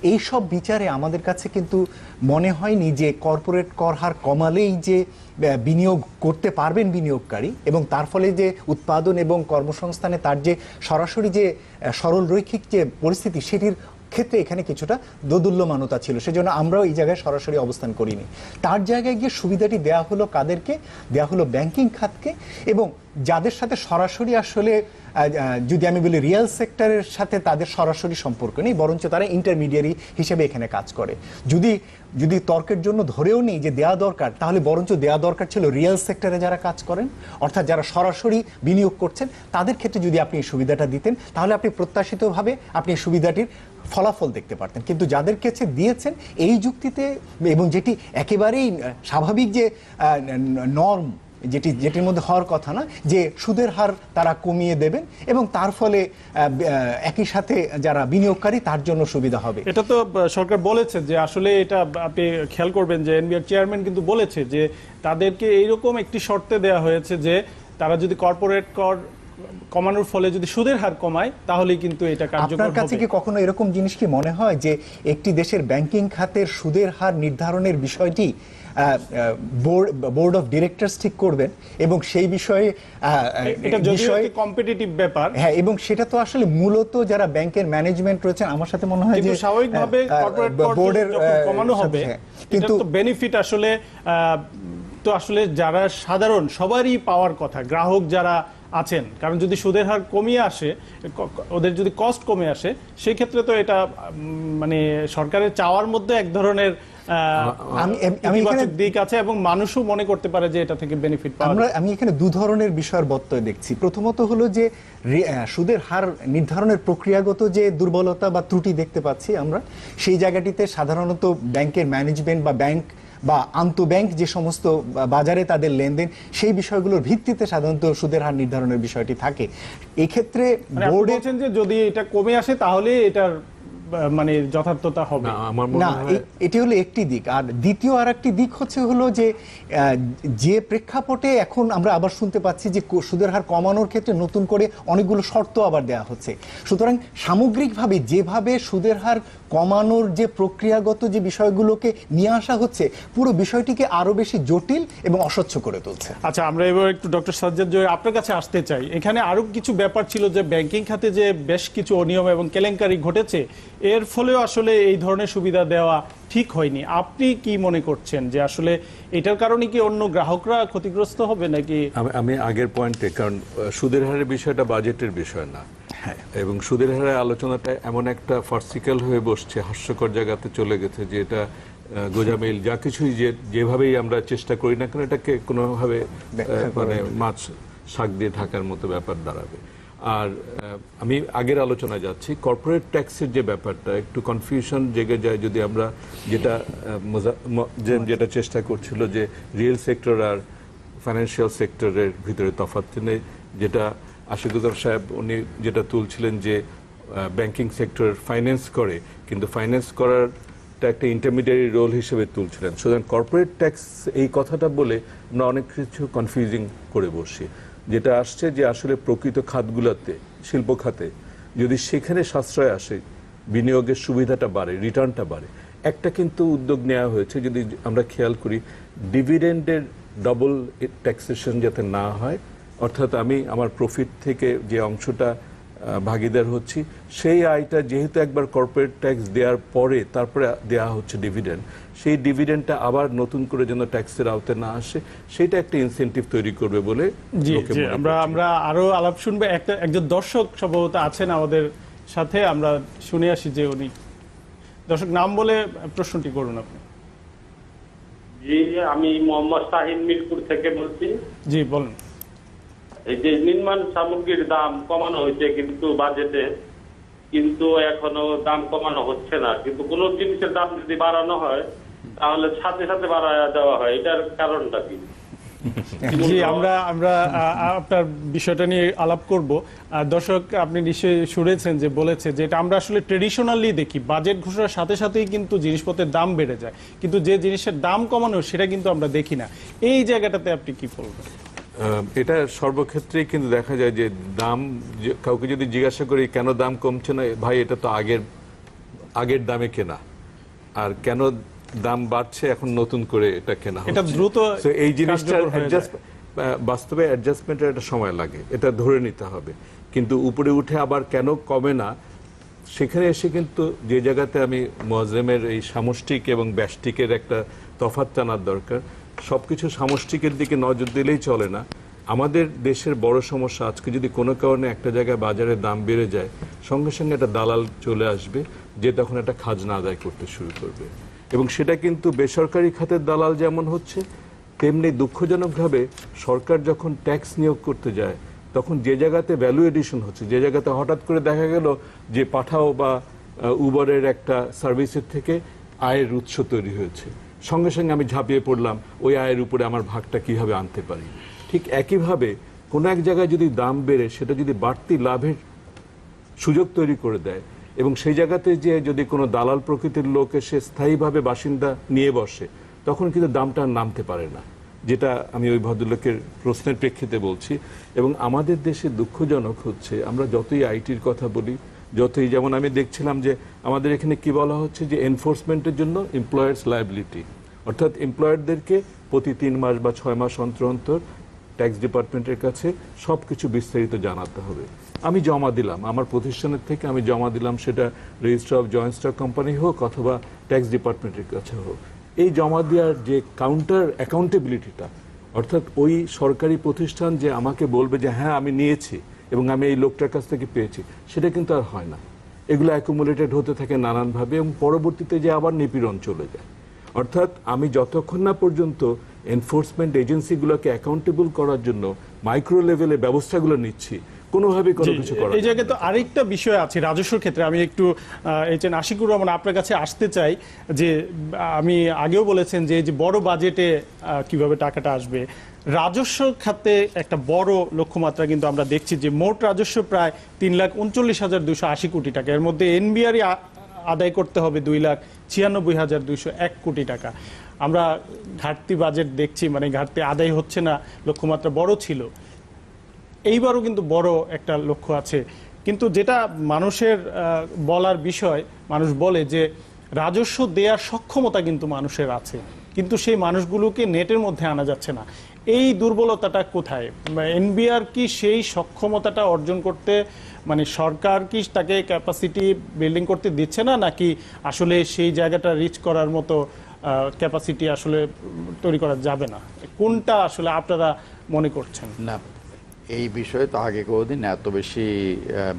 Speaker 9: এই সব বিচারে আমাদের কাছে কিন্তু মনে হয়নি যে কর্পোরেট কর হার কমালেই যে বিনিয়োগ করতে পারবেন বিনিয়োগকারী এবং তার ফলে যে উৎপাদন এবং কর্মসংস্থানে তার যে সরাসরি যে সরল রৈখিক যে পরিস্থিতি সেটির ক্ষেত্রে এখানে কিছুটা দোদুল্যমানতা ছিল, সেজন্য আমরাও এই জায়গায় সরাসরি অবস্থান করিনি। তার জায়গায় গিয়ে সুবিধাটি দেয়া হলো কাদেরকে? দেয়া হলো ব্যাংকিং খাতকে, এবং যাদের সাথে সরাসরি আসলে যদি আমি বলি রিয়েল সেক্টরের সাথে তাদের সরাসরি সম্পর্ক নেই, বরঞ্চ তারা ইন্টারমিডিয়ারি হিসেবে এখানে কাজ করে। যদি তর্কের জন্য ধরেও নেই যে দেয়া দরকার, তাহলে বরঞ্চ দেয়া দরকার ছিল রিয়েল সেক্টরে যারা কাজ করেন, অর্থাৎ যারা সরাসরি বিনিয়োগ করছেন তাদের ক্ষেত্রে যদি আপনি এই সুবিধাটা দিতেন তাহলে আপনি প্রত্যাশিতভাবে আপনি এই সুবিধাটির ফলাফল দেখতে পারতেন। কিন্তু যাদের কাছে দিয়েছেন এই যুক্তিতে, এবং যেটি একেবারেই স্বাভাবিক যে নর্ম যেটির মধ্যে হওয়ার কথা না, যে সুদের হার তারা কমিয়ে দেবেন এবং তার ফলে একই সাথে যারা বিনিয়োগকারী তার জন্য সুবিধা হবে।
Speaker 1: এটা তো সরকার বলেছে যে আসলে এটা আপনি খেয়াল করবেন যে এনবিআর চেয়ারম্যান কিন্তু বলেছে যে তাদেরকে এইরকম একটি শর্তে দেওয়া হয়েছে যে তারা যদি কর্পোরেট কর কমানোর ফলে যদি সুদের হার কমায় তাহলেই কিন্তু এটা কার্যকর হবে।
Speaker 9: আপনার কাছে কি কখনো এরকম জিনিস কি মনে হয় যে একটি দেশের ব্যাংকিং খাতের সুদের হার নির্ধারণের বিষয়টি বোর্ড অফ ডিরেক্টরস ঠিক করবেন এবং সেই বিষয়ে
Speaker 1: এটা যদিও একটি কম্পিটিটিভ ব্যাপার,
Speaker 9: হ্যাঁ, এবং সেটা তো আসলে মূলত যারা ব্যাংকের ম্যানেজমেন্ট রয়েছেন আমার সাথে মনে হয় যে
Speaker 1: স্বাভাবিকভাবে কর্পোরেট বোর্ডের কমানো হবে, কিন্তু বেনিফিট আসলে তো আসলে যারা সাধারণ সবারই পাওয়ার কথা, গ্রাহক যারা আছেন, কারণ যদি সুদের হার কমিয়ে আসে, ওদের যদি কস্ট কমে আসে, সেই ক্ষেত্রে তো এটা মানে সরকারের চাওয়ার মধ্যে এক ধরনের দিক আছে এবং মানুষও মনে করতে পারে যে এটা থেকে বেনিফিট পাওয়া।
Speaker 9: আমি এখানে দু ধরনের বিষয়ের বক্তব্য দেখছি। প্রথমত হলো যে সুদের হার নির্ধারণের প্রক্রিয়াগত যে দুর্বলতা বা ত্রুটি দেখতে পাচ্ছি আমরা, সেই জায়গাটিতে সাধারণত ব্যাংকের ম্যানেজমেন্ট বা ব্যাংক বা আন্তঃব্যাংক যে সমস্ত বাজারে তাদের লেনদেন, সেই বিষয়গুলোর ভিত্তিতে সাধারণত সুদের হার নির্ধারণের বিষয়টি থাকে। এই ক্ষেত্রে
Speaker 1: বোর্ড বলছেন যে যদি এটা কমে আসে তাহলে এটার মানে যথার্থতা হবে
Speaker 9: না, এটি হলো একটি দিক। আর দ্বিতীয় আর একটি দিক হলো যে প্রেক্ষাপটে এখন আমরা আবার শুনতে পাচ্ছি যে সুদের হার কমানোর ক্ষেত্রে নতুন করে অনেকগুলো শর্ত আবার দেওয়া হচ্ছে। সুতরাং সামগ্রিকভাবে যেভাবে সুদের হার কমানোর যে প্রক্রিয়াগত যে বিষয়গুলোকে নিয়ে আসা হচ্ছে, পুরো বিষয়টিকে আরো বেশি জটিল এবং অস্বচ্ছ করে তুলছে।
Speaker 1: আচ্ছা, আমরা এবার একটু ডক্টর সাজ্জাদ জয় আপনার কাছে আসতে চাই। এখানে আরো কিছু ব্যাপার ছিল যে ব্যাংকিং খাতে যে বেশ কিছু অনিয়ম এবং কেলেঙ্কারি ঘটেছে, এর ফলেও আসলে এই ধরনের সুবিধা দেওয়া ঠিক হয়নি। আপনি কি মনে করছেন যে আসলে এটার কারণে কি অন্য গ্রাহকরা ক্ষতিগ্রস্ত হবে নাকি?
Speaker 8: আমি আগের পয়েন্টে, কারণ সুদের হারের বিষয়টা বাজেটের বিষয় না, এবং সুদের হারের আলোচনাটা এমন একটা ফার্সিক্যাল হয়ে বসছে, হাস্যকর জায়গাতে চলে গেছে যে এটা গোজামিল যা কিছুই যেভাবেই আমরা চেষ্টা করি না কেন এটাকে কোনোভাবে মানে মাছ শাক দিয়ে ঢাকার মতো ব্যাপার দাঁড়াবে। আর আমি আগের আলোচনায় যাচ্ছি, কর্পোরেট ট্যাক্সের যে ব্যাপারটা একটু কনফিউশন জেগে যায় যদি আমরা যেটা চেষ্টা করছিল যে রিয়েল সেক্টর আর ফাইন্যান্সিয়াল সেক্টরের ভিতরে তফাৎ নেই, যেটা আশিকুদ্দৌলা সাহেব উনি যেটা তুলছিলেন যে ব্যাংকিং সেক্টর ফাইন্যান্স করে, কিন্তু ফাইন্যান্স করার একটা ইন্টারমিডিয়ারি রোল হিসেবে তুলছিলেন। সুতরাং কর্পোরেট ট্যাক্স এই কথাটা বলে আমরা অনেক কিছু কনফিউজিং করে বসি, যেটা আসছে যে আসলে প্রকৃত খাতগুলোতে, শিল্প খাতে যদি সেখানে সাশ্রয় আসে, বিনিয়োগের সুবিধাটা বাড়ে, রিটার্নটা বাড়ে। একটা কিন্তু উদ্যোগ নেওয়া হয়েছে, যদি আমরা খেয়াল করি, ডিভিডেন্ডের ডবল ট্যাক্সেশন যাতে না হয়, অর্থাৎ আমি আমার প্রফিট থেকে যে অংশটা ভাগিদার হচ্ছি, সেই আয়টা যেহেতু একবার কর্পোরেট ট্যাক্স দেওয়ার পরে তারপরে দেওয়া হচ্ছে ডিভিডেন্ড, সেই ডিভিডেন্ডটা আবার নতুন করে যেন ট্যাক্সের আওতায় না আসে, সেটা একটা ইনসেন্টিভ তৈরি করবে বলে
Speaker 1: আমরা আরো আলাপ শুনবো। একজন দর্শক সম্ভবত আছেন আমাদের সাথে, আমরা শুনে আসি যে উনি দর্শক নাম বলে প্রশ্নটি করুন আপনি।
Speaker 10: জি, আমি মোহাম্মদ শাহিন মিরপুর থেকে বলছি।
Speaker 1: জি বলুন।
Speaker 10: এই যে নির্মাণ সামগ্রীর দাম কমানো হয়েছে কিন্তু বাজেটে, কিন্তু এখনো দাম কমানো হচ্ছে না, কিন্তু কোন জিনিসের দাম যদি বাড়ানো হয় তাহলে সাথে সাথে বাড়ায় দেওয়া হয়, এটার কারণটা কি?
Speaker 1: জি, আমরা আপনার বিষয়টা নিয়ে আলাপ করব। দর্শক আপনি নিশ্চয়ই শুনেছেন যে বলেছে যে এটা আমরা আসলে ট্রেডিশনালি দেখি, বাজেট ঘোষণার সাথে সাথেই কিন্তু জিনিসপত্রের দাম বেড়ে যায়, কিন্তু যে জিনিসের দাম কমানো সেটা কিন্তু আমরা দেখি না। এই জায়গাটাতে আপনি কি বলবেন?
Speaker 8: এটা সর্বক্ষেত্রেই কিন্তু দেখা যায় যে দাম, কাউকে যদি জিজ্ঞাসা করি কেন দাম কমছে না, ভাই এটা তো আগের দামে কেনা, আর কেন দাম বাড়ছে এখন নতুন করে এটা কেনা হচ্ছে,
Speaker 1: এটা দ্রুত
Speaker 8: এই জিনিসটা বাস্তবে অ্যাডজাস্টমেন্টের একটা সময় লাগে, এটা ধরে নিতে হবে। কিন্তু উপরে উঠে আবার কেন কমে না, সেখানে এসে কিন্তু যে জায়গাতে আমি মোয়াজ্জেমের এই সামষ্টিক এবং ব্যষ্টিকের একটা তফাৎ জানার দরকার। সবকিছু সামষ্টিকের দিকে নজর দিলেই চলে না। আমাদের দেশের বড় সমস্যা, আজকে যদি কোনো কারণে একটা জায়গায় বাজারে দাম বেড়ে যায়, সঙ্গে সঙ্গে একটা দালাল চলে আসবে যে তখন একটা খাজনা আদায় করতে শুরু করবে, এবং সেটা কিন্তু বেসরকারি খাতের দালাল যেমন হচ্ছে, তেমনি দুঃখজনকভাবে সরকার যখন ট্যাক্স নিয়োগ করতে যায় তখন যে জায়গাতে ভ্যালু এডিশন হচ্ছে, যে জায়গাতে হঠাৎ করে দেখা গেল যে পাঠাও বা উবারের একটা সার্ভিসের থেকে আয়ের উৎস তৈরি হয়েছে, সঙ্গে সঙ্গে আমি ঝাঁপিয়ে পড়লাম ওই আয়ের উপরে আমার ভাগটা কিভাবে আনতে পারি। ঠিক একইভাবে কোনো এক জায়গায় যদি দাম বেড়ে সেটা যদি বাড়তি লাভের সুযোগ তৈরি করে দেয়, এবং সেই জায়গাতে যে যদি কোনো দালাল প্রকৃতির লোক এসে স্থায়ীভাবে বাসিন্দা নিয়ে বসে, তখন কিন্তু দামটা নামতে পারে না, যেটা আমি ওই ভদ্রলোকের প্রশ্নের প্রেক্ষিতে বলছি। এবং আমাদের দেশে দুঃখজনক হচ্ছে, আমরা যতই আইটির কথা বলি, যতই, যেমন আমি দেখছিলাম যে আমাদের এখানে কি বলা হচ্ছে যে এনফোর্সমেন্টের জন্য এমপ্লয়ার্স লায়াবিলিটি, অর্থাৎ এমপ্লয়ারদেরকে প্রতি 3 মাস বা 6 মাস অন্তর অন্তর ট্যাক্স ডিপার্টমেন্টের কাছে সব কিছু বিস্তারিত জানাতে হবে। আমি জমা দিলাম, আমার প্রতিষ্ঠানের থেকে আমি জমা দিলাম, সেটা registrar of joint stock company হোক অথবা ট্যাক্স ডিপার্টমেন্টের কাছে হোক। এই জমা দেওয়ার যে কাউন্টার অ্যাকাউন্টেবিলিটিটা, অর্থাৎ ওই সরকারি প্রতিষ্ঠান যে আমাকে বলবে যে হ্যাঁ আমি নিয়েছি এবং আমি এই লোকটার কাছ থেকে পেয়েছি, সেটা কিন্তু আর হয় না। এগুলো অ্যাকুমুলেটেড হতে থাকে নানানভাবে, এবং পরবর্তীতে যে আবার নিপীড়ন চলে যায়। অর্থাৎ আমি যতক্ষণ না পর্যন্ত এনফোর্সমেন্ট এজেন্সিগুলোকে অ্যাকাউন্টেবল করার জন্য মাইক্রো লেভেলে ব্যবস্থাগুলো নিচ্ছি, কোনোভাবে কোনো কিছু করা।
Speaker 1: এই জায়গায় তো আরেকটা বিষয় আছে রাজস্বর ক্ষেত্রে, আমি একটু এইচএন আশিকুর রহমান আপনার কাছে আসতে চাই। যে আমি আগেও বলেছেন যে এই যে বড় বাজেটে কিভাবে টাকাটা আসবে, রাজস্ব খাতে একটা বড় লক্ষ্যমাত্রা কিন্তু আমরা দেখছি যে মোট রাজস্ব প্রায় 3,39,280 কোটি টাকা, এর মধ্যে এনবিআরই আদায় করতে হবে 2,96,201 কোটি টাকা। আমরা ঘাটতি বাজেট দেখছি, মানে ঘাটতি আদায় হচ্ছে না, লক্ষ্যমাত্রা বড় ছিল। এইবারও কিন্তু বড় একটা লক্ষ্য আছে, কিন্তু যেটা মানুষের বলার বিষয়, মানুষ বলে যে রাজস্ব দেওয়ার সক্ষমতা কিন্তু মানুষের আছে, কিন্তু সেই মানুষগুলোকে নেটের মধ্যে আনা যাচ্ছে না। এই দুর্বলতাটা কোথায়? এনবিআর কি সেই সক্ষমতাটা অর্জন করতে, মানে সরকার কি তাকে ক্যাপাসিটি বিল্ডিং করতে দিচ্ছে না, নাকি আসলে সেই জায়গাটা রিচ করার মতো ক্যাপাসিটি আসলে তৈরি করা যাবে না? কোনটা আসলে আপনারা মনে করছেন?
Speaker 7: না, এই বিষয়ে তো আগে কোনোদিন এত বেশি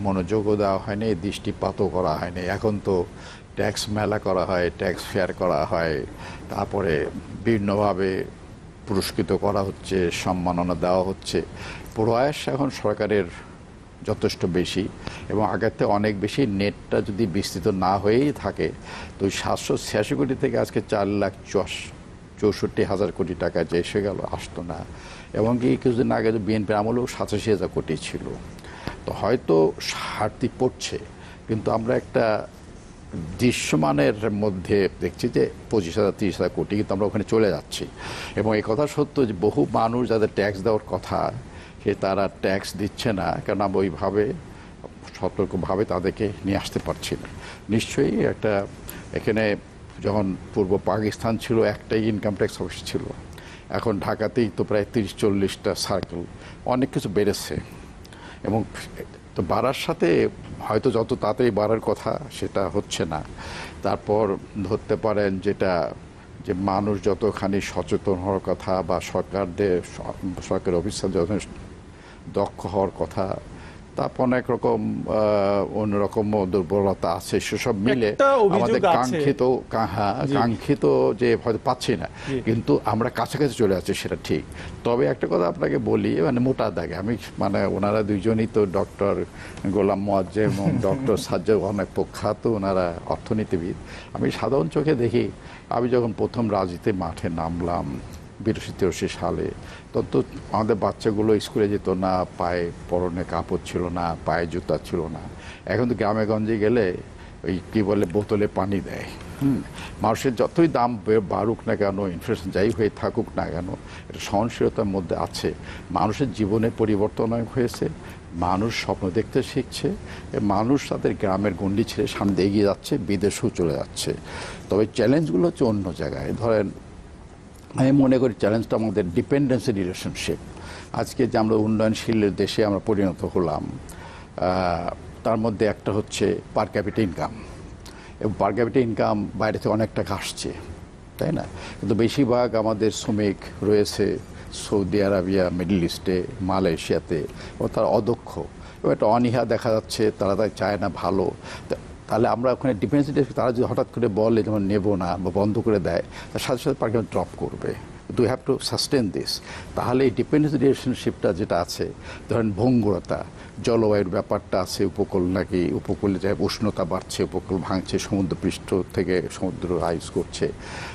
Speaker 7: মনোযোগও দেওয়া হয়নি, দৃষ্টিপাতও করা হয়নি। এখন তো ট্যাক্স মেলা করা হয়, ট্যাক্স ফেয়ার করা হয়, তারপরে বিভিন্নভাবে পুরস্কৃত করা হচ্ছে, সম্মাননা দেওয়া হচ্ছে। প্রয়াস এখন সরকারের যথেষ্ট বেশি এবং আগের থেকে অনেক বেশি। নেটটা যদি বিস্তৃত না হয়েই থাকে তো 786 কোটি থেকে আজকে 4,64,000 কোটি টাকা যে এসে গেল আসতো না। এবং কি কিছুদিন আগে বিএনপির আমলেও 87,000 কোটি ছিল। তো হয়তো ঘাটতি পড়ছে, কিন্তু আমরা একটা দৃশ্যমানের মধ্যে দেখছি যে 25,000-30,000 কোটি, কিন্তু আমরা ওখানে চলে যাচ্ছি। এবং এই কথা সত্য যে বহু মানুষ যাদের ট্যাক্স দেওয়ার কথা সে তারা ট্যাক্স দিচ্ছে না, কারণ আমরা ওইভাবে সতর্কভাবে তাদেরকে নিয়ে আসতে পারছি না। নিশ্চয়ই একটা এখানে যখন পূর্ব পাকিস্তান ছিল একটাই ইনকাম ট্যাক্স অফিস ছিল, এখন ঢাকাতেই তো প্রায় 30-40টা সার্কেল, অনেক কিছু বেড়েছে। এবং তো বাড়ার সাথে হয়তো যত তাড়াতাড়ি বাড়ার কথা সেটা হচ্ছে না। তারপর ধরতে পারেন যেটা যে মানুষ যতখানি সচেতন হওয়ার কথা বা সরকারি অফিসার যত দক্ষ হওয়ার কথা, তারপর অনেক রকম অন্যরকম দুর্বলতা আছে, সেসব মিলে আমাদের কাঙ্ক্ষিত যে হয়তো পাচ্ছি না, কিন্তু আমরা কাছাকাছি চলে যাচ্ছি সেটা ঠিক। তবে একটা কথা আপনাকে বলি, মানে মোটা দাগে আমি মানে ওনারা দুইজনই তো ডক্টর গোলাম মোয়াজ্জেম এবং ডক্টর সাজ্জাদ অনেক প্রখ্যাত, ওনারা অর্থনীতিবিদ। আমি সাধারণ চোখে দেখি, আমি যখন প্রথম রাজনীতি মাঠে নামলাম 82-83 সালে, তখন তো আমাদের বাচ্চাগুলো স্কুলে যেত না, পায়ে পরনে কাপড় ছিল না, পায়ে জুতা ছিল না। এখন তো গ্রামে গঞ্জে গেলে ওই কী বলে বোতলে পানি দেয়। মানুষের যতই দাম বাড়ুক না কেন, ইনফ্লেশন যাই হয়ে থাকুক না কেন, এটা সহনশীলতার মধ্যে আছে। মানুষের জীবনে পরিবর্তন অনেক হয়েছে, মানুষ স্বপ্ন দেখতে শিখছে, মানুষ তাদের গ্রামের গণ্ডি ছেড়ে সামনে এগিয়ে যাচ্ছে, বিদেশেও চলে যাচ্ছে। তবে চ্যালেঞ্জগুলো হচ্ছে অন্য জায়গায়। ধরেন আমি মনে করি চ্যালেঞ্জটা আমাদের ডিপেন্ডেন্সি রিলেশনশিপ। আজকে যে আমরা উন্নয়নশীল দেশে আমরা পরিণত হলাম, তার মধ্যে একটা হচ্ছে পার ক্যাপিটা ইনকাম, এবং পার ক্যাপিটা ইনকাম বাইরে থেকে অনেক টাকা আসছে, তাই না? কিন্তু বেশিরভাগ আমাদের শ্রমিক রয়েছে সৌদি আরবিয়া, মিডল ইস্টে, মালয়েশিয়াতে, এবং তারা অদক্ষ এবং একটা অনীহা দেখা যাচ্ছে, তারা তাই চায় না ভালো। তাহলে আমরা ওখানে ডিপেন্ডেন্সি, তারা যদি হঠাৎ করে বলে যেমন নেব না বা বন্ধ করে দেয়, তার সাথে সাথে পার ক্যাপিটা ড্রপ করবে। We have to sustain this. তাহলে এই ডিপেন্ডেন্সি রিলেশনশিপটা যেটা আছে, ধরেন ভঙ্গুরতা, জলবায়ুর ব্যাপারটা আছে, উপকূলে যায় উষ্ণতা বাড়ছে, উপকূল ভাঙছে, সমুদ্রপৃষ্ঠ থেকে সমুদ্র রাইজ করছে,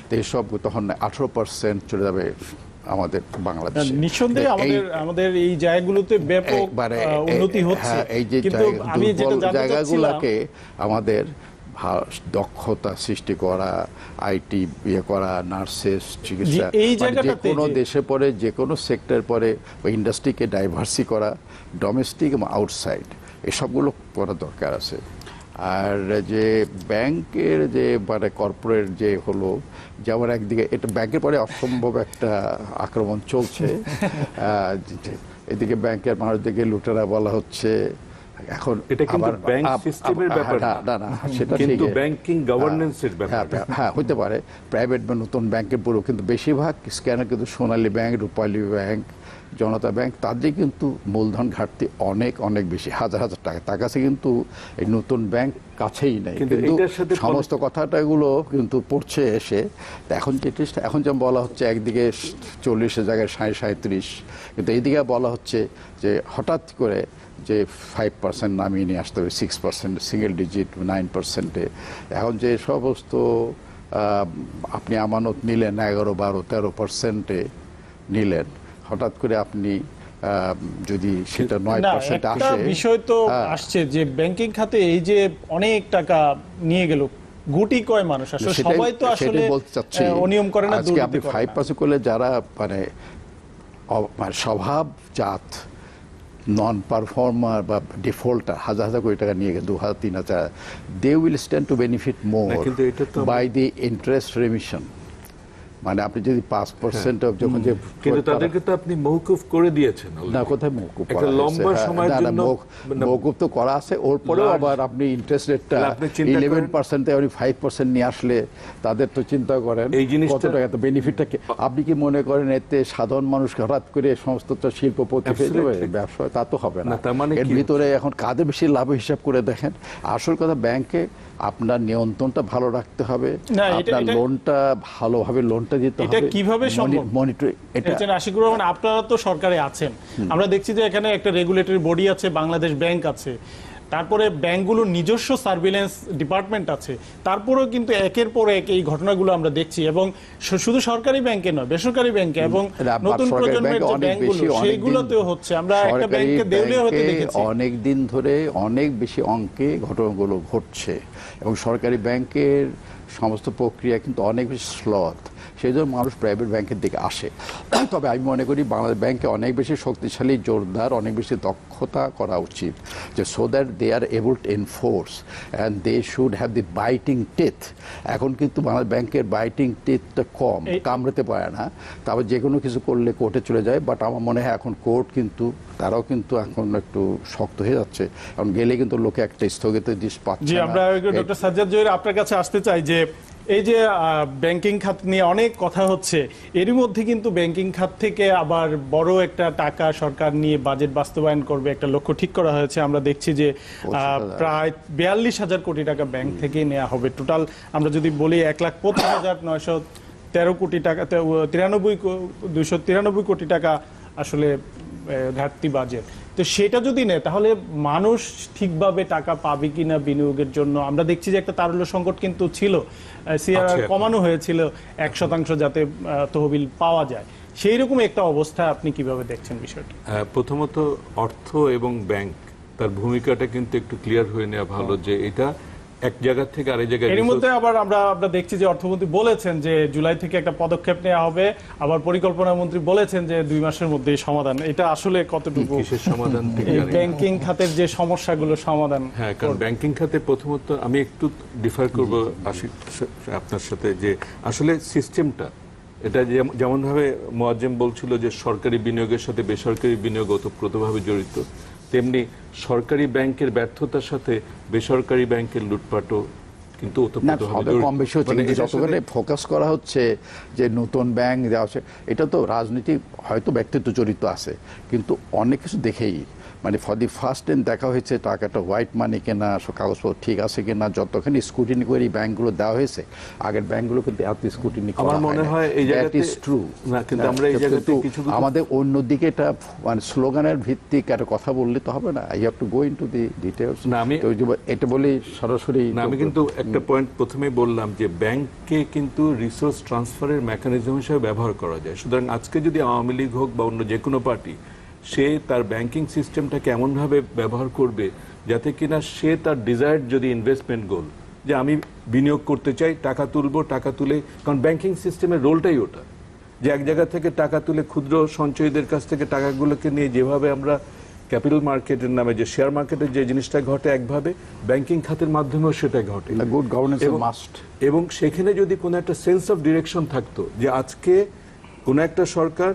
Speaker 7: তো এইসব তখন 18% চলে যাবে আমাদের বাংলাদেশে।
Speaker 1: নিঃসন্দেহে আমাদের এই জায়গাগুলোতে ব্যাপক উন্নতি হচ্ছে, কিন্তু আমি যেটা জানতে চাচ্ছিলাম
Speaker 7: আমাদের দক্ষতা সৃষ্টি করা, আইটি করা, নার্সেস, চিকিৎসা, যে কোনো দেশে পরে যে কোনো সেক্টর পরে ওই ইন্ডাস্ট্রিকে ডাইভার্সি করা, ডোমেস্টিক এবং আউটসাইড, এসবগুলো করা দরকার আছে। আর যে ব্যাংকের যে মানে কর্পোরেট যে হলো, যেমন একদিকে এটা ব্যাংকের পরে অসম্ভব একটা আক্রমণ চলছে, এদিকে ব্যাংকের মানুষদেরকে লুটেরা বলা হচ্ছে। এখন
Speaker 8: এটা কিন্তু ব্যাংক সিস্টেমের ব্যাপার
Speaker 7: না, সেটা
Speaker 8: কিন্তু ব্যাংকিং গভর্নেন্সের ব্যাপার।
Speaker 7: হ্যাঁ, হতে পারে প্রাইভেট বা নতুন ব্যাংকের পুরো, কিন্তু বেশিরভাগ স্ক্যানার কিন্তু সোনালী ব্যাংক, রূপালী ব্যাংক, জনতা ব্যাংক, তাদের কিন্তু মূলধন ঘাটতি অনেক অনেক বেশি, হাজার হাজার টাকা। তার কাছে কিন্তু এই নতুন ব্যাংক কাছেই নেই, কিন্তু সমস্ত কথাটাগুলো কিন্তু পড়ছে এসে। এখন এখন যেমন বলা হচ্ছে একদিকে 40-এর জায়গায় 37, কিন্তু এইদিকে বলা হচ্ছে যে হঠাৎ করে যে 5% নামিয়ে নিয়ে আসতে হবে, 6%, সিঙ্গেল ডিজিট 9%-এ। এখন যে সমস্ত আপনি আমানত নিলেন 11-12-13%-এ নিলেন, হঠাৎ করে আপনি যদি সেটা 9% আসে,
Speaker 1: বিষয় তো আসছে যে ব্যাংকিং খাতে এই যে অনেক টাকা নিয়ে গেল, গুটি কয় মানুষ আসলে, সবাই তো আসলে অনিয়ম করে না,
Speaker 7: আজকে আপনি 5% করলে যারা মানে স্বভাবজাত নন পারফর্মার বা ডিফল্টার হাজার হাজার কোটি টাকা নিয়ে গেছে, 2,000-3,000, they will stand to benefit more by the interest remission. মানে আপনি যদি 5% যখন যে,
Speaker 8: কিন্তু তাদেরকে তো আপনি মওকুফ করে দিয়েছেন
Speaker 7: না, কোথায় মওকুফ
Speaker 8: একটা লম্বা সময়ের জন্য
Speaker 7: মওকুফ তো করা আছে, ওর পরেও আবার আপনি ইন্টারেস্ট রেটটা 11% থেকে 5% নিয়ে আসলে তাদের তো চিন্তা করেন কত টাকা, তো বেনিফিটটা আপনি কি মনে করেন এতে সাধারণ মানুষ হঠাৎ করে সমস্ত শিল্পপতি হয়ে যাবে, ব্যবসা? তা তো হবে না। এর ভিতরে এখন কাদের বেশি লাভ হিসাব করে দেখেন। আসল কথা, ব্যাংকে আপনার নিয়ন্ত্রণটা ভালো রাখতে হবে, আপনার লোনটা ভালোভাবে লোনটা নজরটা দিতে হবে।
Speaker 1: এটা কিভাবে সম্ভব?
Speaker 7: মনিটর এটা
Speaker 1: আশিকুর রহমান, আপনারা তো সরকারে আছেন, আমরা দেখছি যে এখানে একটা রেগুলেটরি বডি আছে, বাংলাদেশ ব্যাংক আছে, তারপরে ব্যাংকগুলোর নিজস্ব সার্ভিলেন্স ডিপার্টমেন্ট আছে, তারপরেও কিন্তু একের পর এক এই ঘটনাগুলো আমরা দেখছি, এবং শুধু সরকারি ব্যাংকে নয়, বেসরকারি ব্যাংকে এবং নতুন প্রজন্মের যে ব্যাংকগুলো সেইগুলোতেও হচ্ছে। আমরা একটা ব্যাংককে দেউলিয়া হতে দেখেছি।
Speaker 7: অনেক দিন ধরে অনেক বেশি অঙ্কে ঘটনাগুলো ঘটছে, এবং সরকারি ব্যাংকের সমস্ত প্রক্রিয়া কিন্তু অনেক বেশি স্লথ, সেই জন্য মানুষ প্রাইভেট ব্যাংকের দিকে আসে। তবে আমি মনে করি বাংলাদেশ ব্যাংকে অনেক বেশি শক্তিশালী, জোরদার, অনেক বেশি দক্ষতা করা উচিত, যে so that they are able to enforce and they should have the biting teeth. এখন কিন্তু বাংলাদেশ ব্যাংকের বাইটিং টেথটা কম, কামড়াতে পারে না, তারপর যে কোনো কিছু করলে কোর্টে চলে যায়। বাট আমার মনে হয় এখন কোর্ট কিন্তু তারাও কিন্তু এখন একটু শক্ত হয়ে যাচ্ছে, এখন গেলে কিন্তু লোকে একটা স্থগিতাদেশ পাচ্ছে।
Speaker 1: জি, আমরা ডক্টর সাজ্জাদ জহির আপনার কাছে আসতে চাই যে এই যে ব্যাংকিং খাত নিয়ে অনেক কথা হচ্ছে, এরই মধ্যে কিন্তু ব্যাংকিং খাত থেকে আবার বড় একটা টাকা সরকার নিয়ে বাজেট বাস্তবায়ন করবে একটা লক্ষ্য ঠিক করা হয়েছে। আমরা দেখছি যে প্রায় 42,000 কোটি টাকা ব্যাংক থেকে নেওয়া হবে। টোটাল আমরা যদি বলি 1,25,913 কোটি টাকা, 293 কোটি টাকা আসলে ঘাটতি বাজেট। তো সেটা যদি নেয় তাহলে মানুষ ঠিকভাবে টাকা পাবে কিনা বিনিয়োগের জন্য? আমরা দেখছি যে একটা তারল্য সংকট কিন্তু ছিল, সিআরআর কমানো হয়েছিল 1% যাতে তহবিল পাওয়া যায়। সেই রকম একটা অবস্থা আপনি কিভাবে দেখছেন বিষয়টি?
Speaker 8: প্রথমত অর্থ এবং ব্যাংক তার ভূমিকাটা কিন্তু একটু ক্লিয়ার হয়ে নেওয়া ভালো, যে এটা এক জায়গা থেকে আরেক জায়গায়।
Speaker 1: এর মধ্যে আবার আমরা দেখছি যে অর্থমন্ত্রী বলেছেন যে জুলাই থেকে একটা পদক্ষেপ নেওয়া হবে, আবার পরিকল্পনা মন্ত্রী বলেছেন যে 2 মাসের মধ্যেই সমাধান। এটা আসলে কতটুকু
Speaker 8: কিসের সমাধান
Speaker 1: ব্যাংকিং খাতের যে সমস্যাগুলো সমাধান?
Speaker 8: হ্যাঁ, কারণ ব্যাংকিং খাতে প্রথমত আমি একটু ডিফার করব আশিক আপনার সাথে, যে আসলে সিস্টেমটা এটা যেমনভাবে মোয়াজ্জেম বলছিল যে সরকারি বিনিয়োগের সাথে বেসরকারি বিনিয়োগ ওতপ্রোতভাবে জড়িত, তেমনি সরকারি ব্যাংকের ব্যর্থতার সাথে বেসরকারি ব্যাংকের লুটপাটও কিন্তু ওতপ্রোতভাবে
Speaker 7: কম বেশি হচ্ছে। কিন্তু যতক্ষণে ফোকাস করা হচ্ছে যে নতুন ব্যাংক দেওয়া হচ্ছে, এটা তো রাজনীতি হয়তো ব্যক্তিত্ব জড়িত আছে, কিন্তু অনেক কিছু দেখেই মানে ফর দি ফার্স্ট টাইম দেখা হয়েছে টাকাটা হোয়াইট মানি কেনা, সব কাগজপত্র ঠিক আছে কিনা, যতখানি স্ক্রুটিনি করে এই ব্যাংকগুলো দেওয়া হয়েছে, আগের ব্যাংকগুলো কিন্তু এত স্ক্রুটিনি করা হয় না।
Speaker 8: আমার মনে হয় এই জায়গাতে
Speaker 7: দ্যাট ইজ ট্রু।
Speaker 8: না, কিন্তু আমরা এই জায়গাতে কিছু
Speaker 7: আমাদের অন্যদিকে এটা মানে স্লোগানের ভিত্তিক একটা কথা বললে তো হবে না। I have to go into the details.
Speaker 8: না, আমি
Speaker 7: এটা বলি সরাসরি
Speaker 8: না, আমি কিন্তু একটা পয়েন্ট প্রথমেই বললাম যে ব্যাংককে কিন্তু রিসোর্স ট্রান্সফারের মেকানিজম হিসেবে ব্যবহার করা যায়। সুতরাং আজকে যদি আওয়ামী লীগ হোক বা অন্য যে কোনো পার্টি, সে তার ব্যাংকিং সিস্টেমটাকে এমনভাবে ব্যবহার করবে যাতে কিনা সে তার ডিজায়ার্ড যদি ইনভেস্টমেন্ট গোল, যে আমি বিনিয়োগ করতে চাই, টাকা তুলবো, টাকা তুলে, কারণ ব্যাংকিং সিস্টেমের রোলটাই ওটা, যে এক জায়গা থেকে টাকা তুলে ক্ষুদ্র সঞ্চয়ীদের কাছ থেকে টাকাগুলোকে নিয়ে যেভাবে আমরা ক্যাপিটাল মার্কেটের নামে যে শেয়ার মার্কেটের যে জিনিসটা ঘটে একভাবে, ব্যাংকিং খাতের মাধ্যমেও সেটা ঘটে।
Speaker 7: Good governance must.
Speaker 8: এবং সেখানে যদি কোনো একটা সেন্স অফ ডিরেকশন থাকতো, যে আজকে কোনো একটা সরকার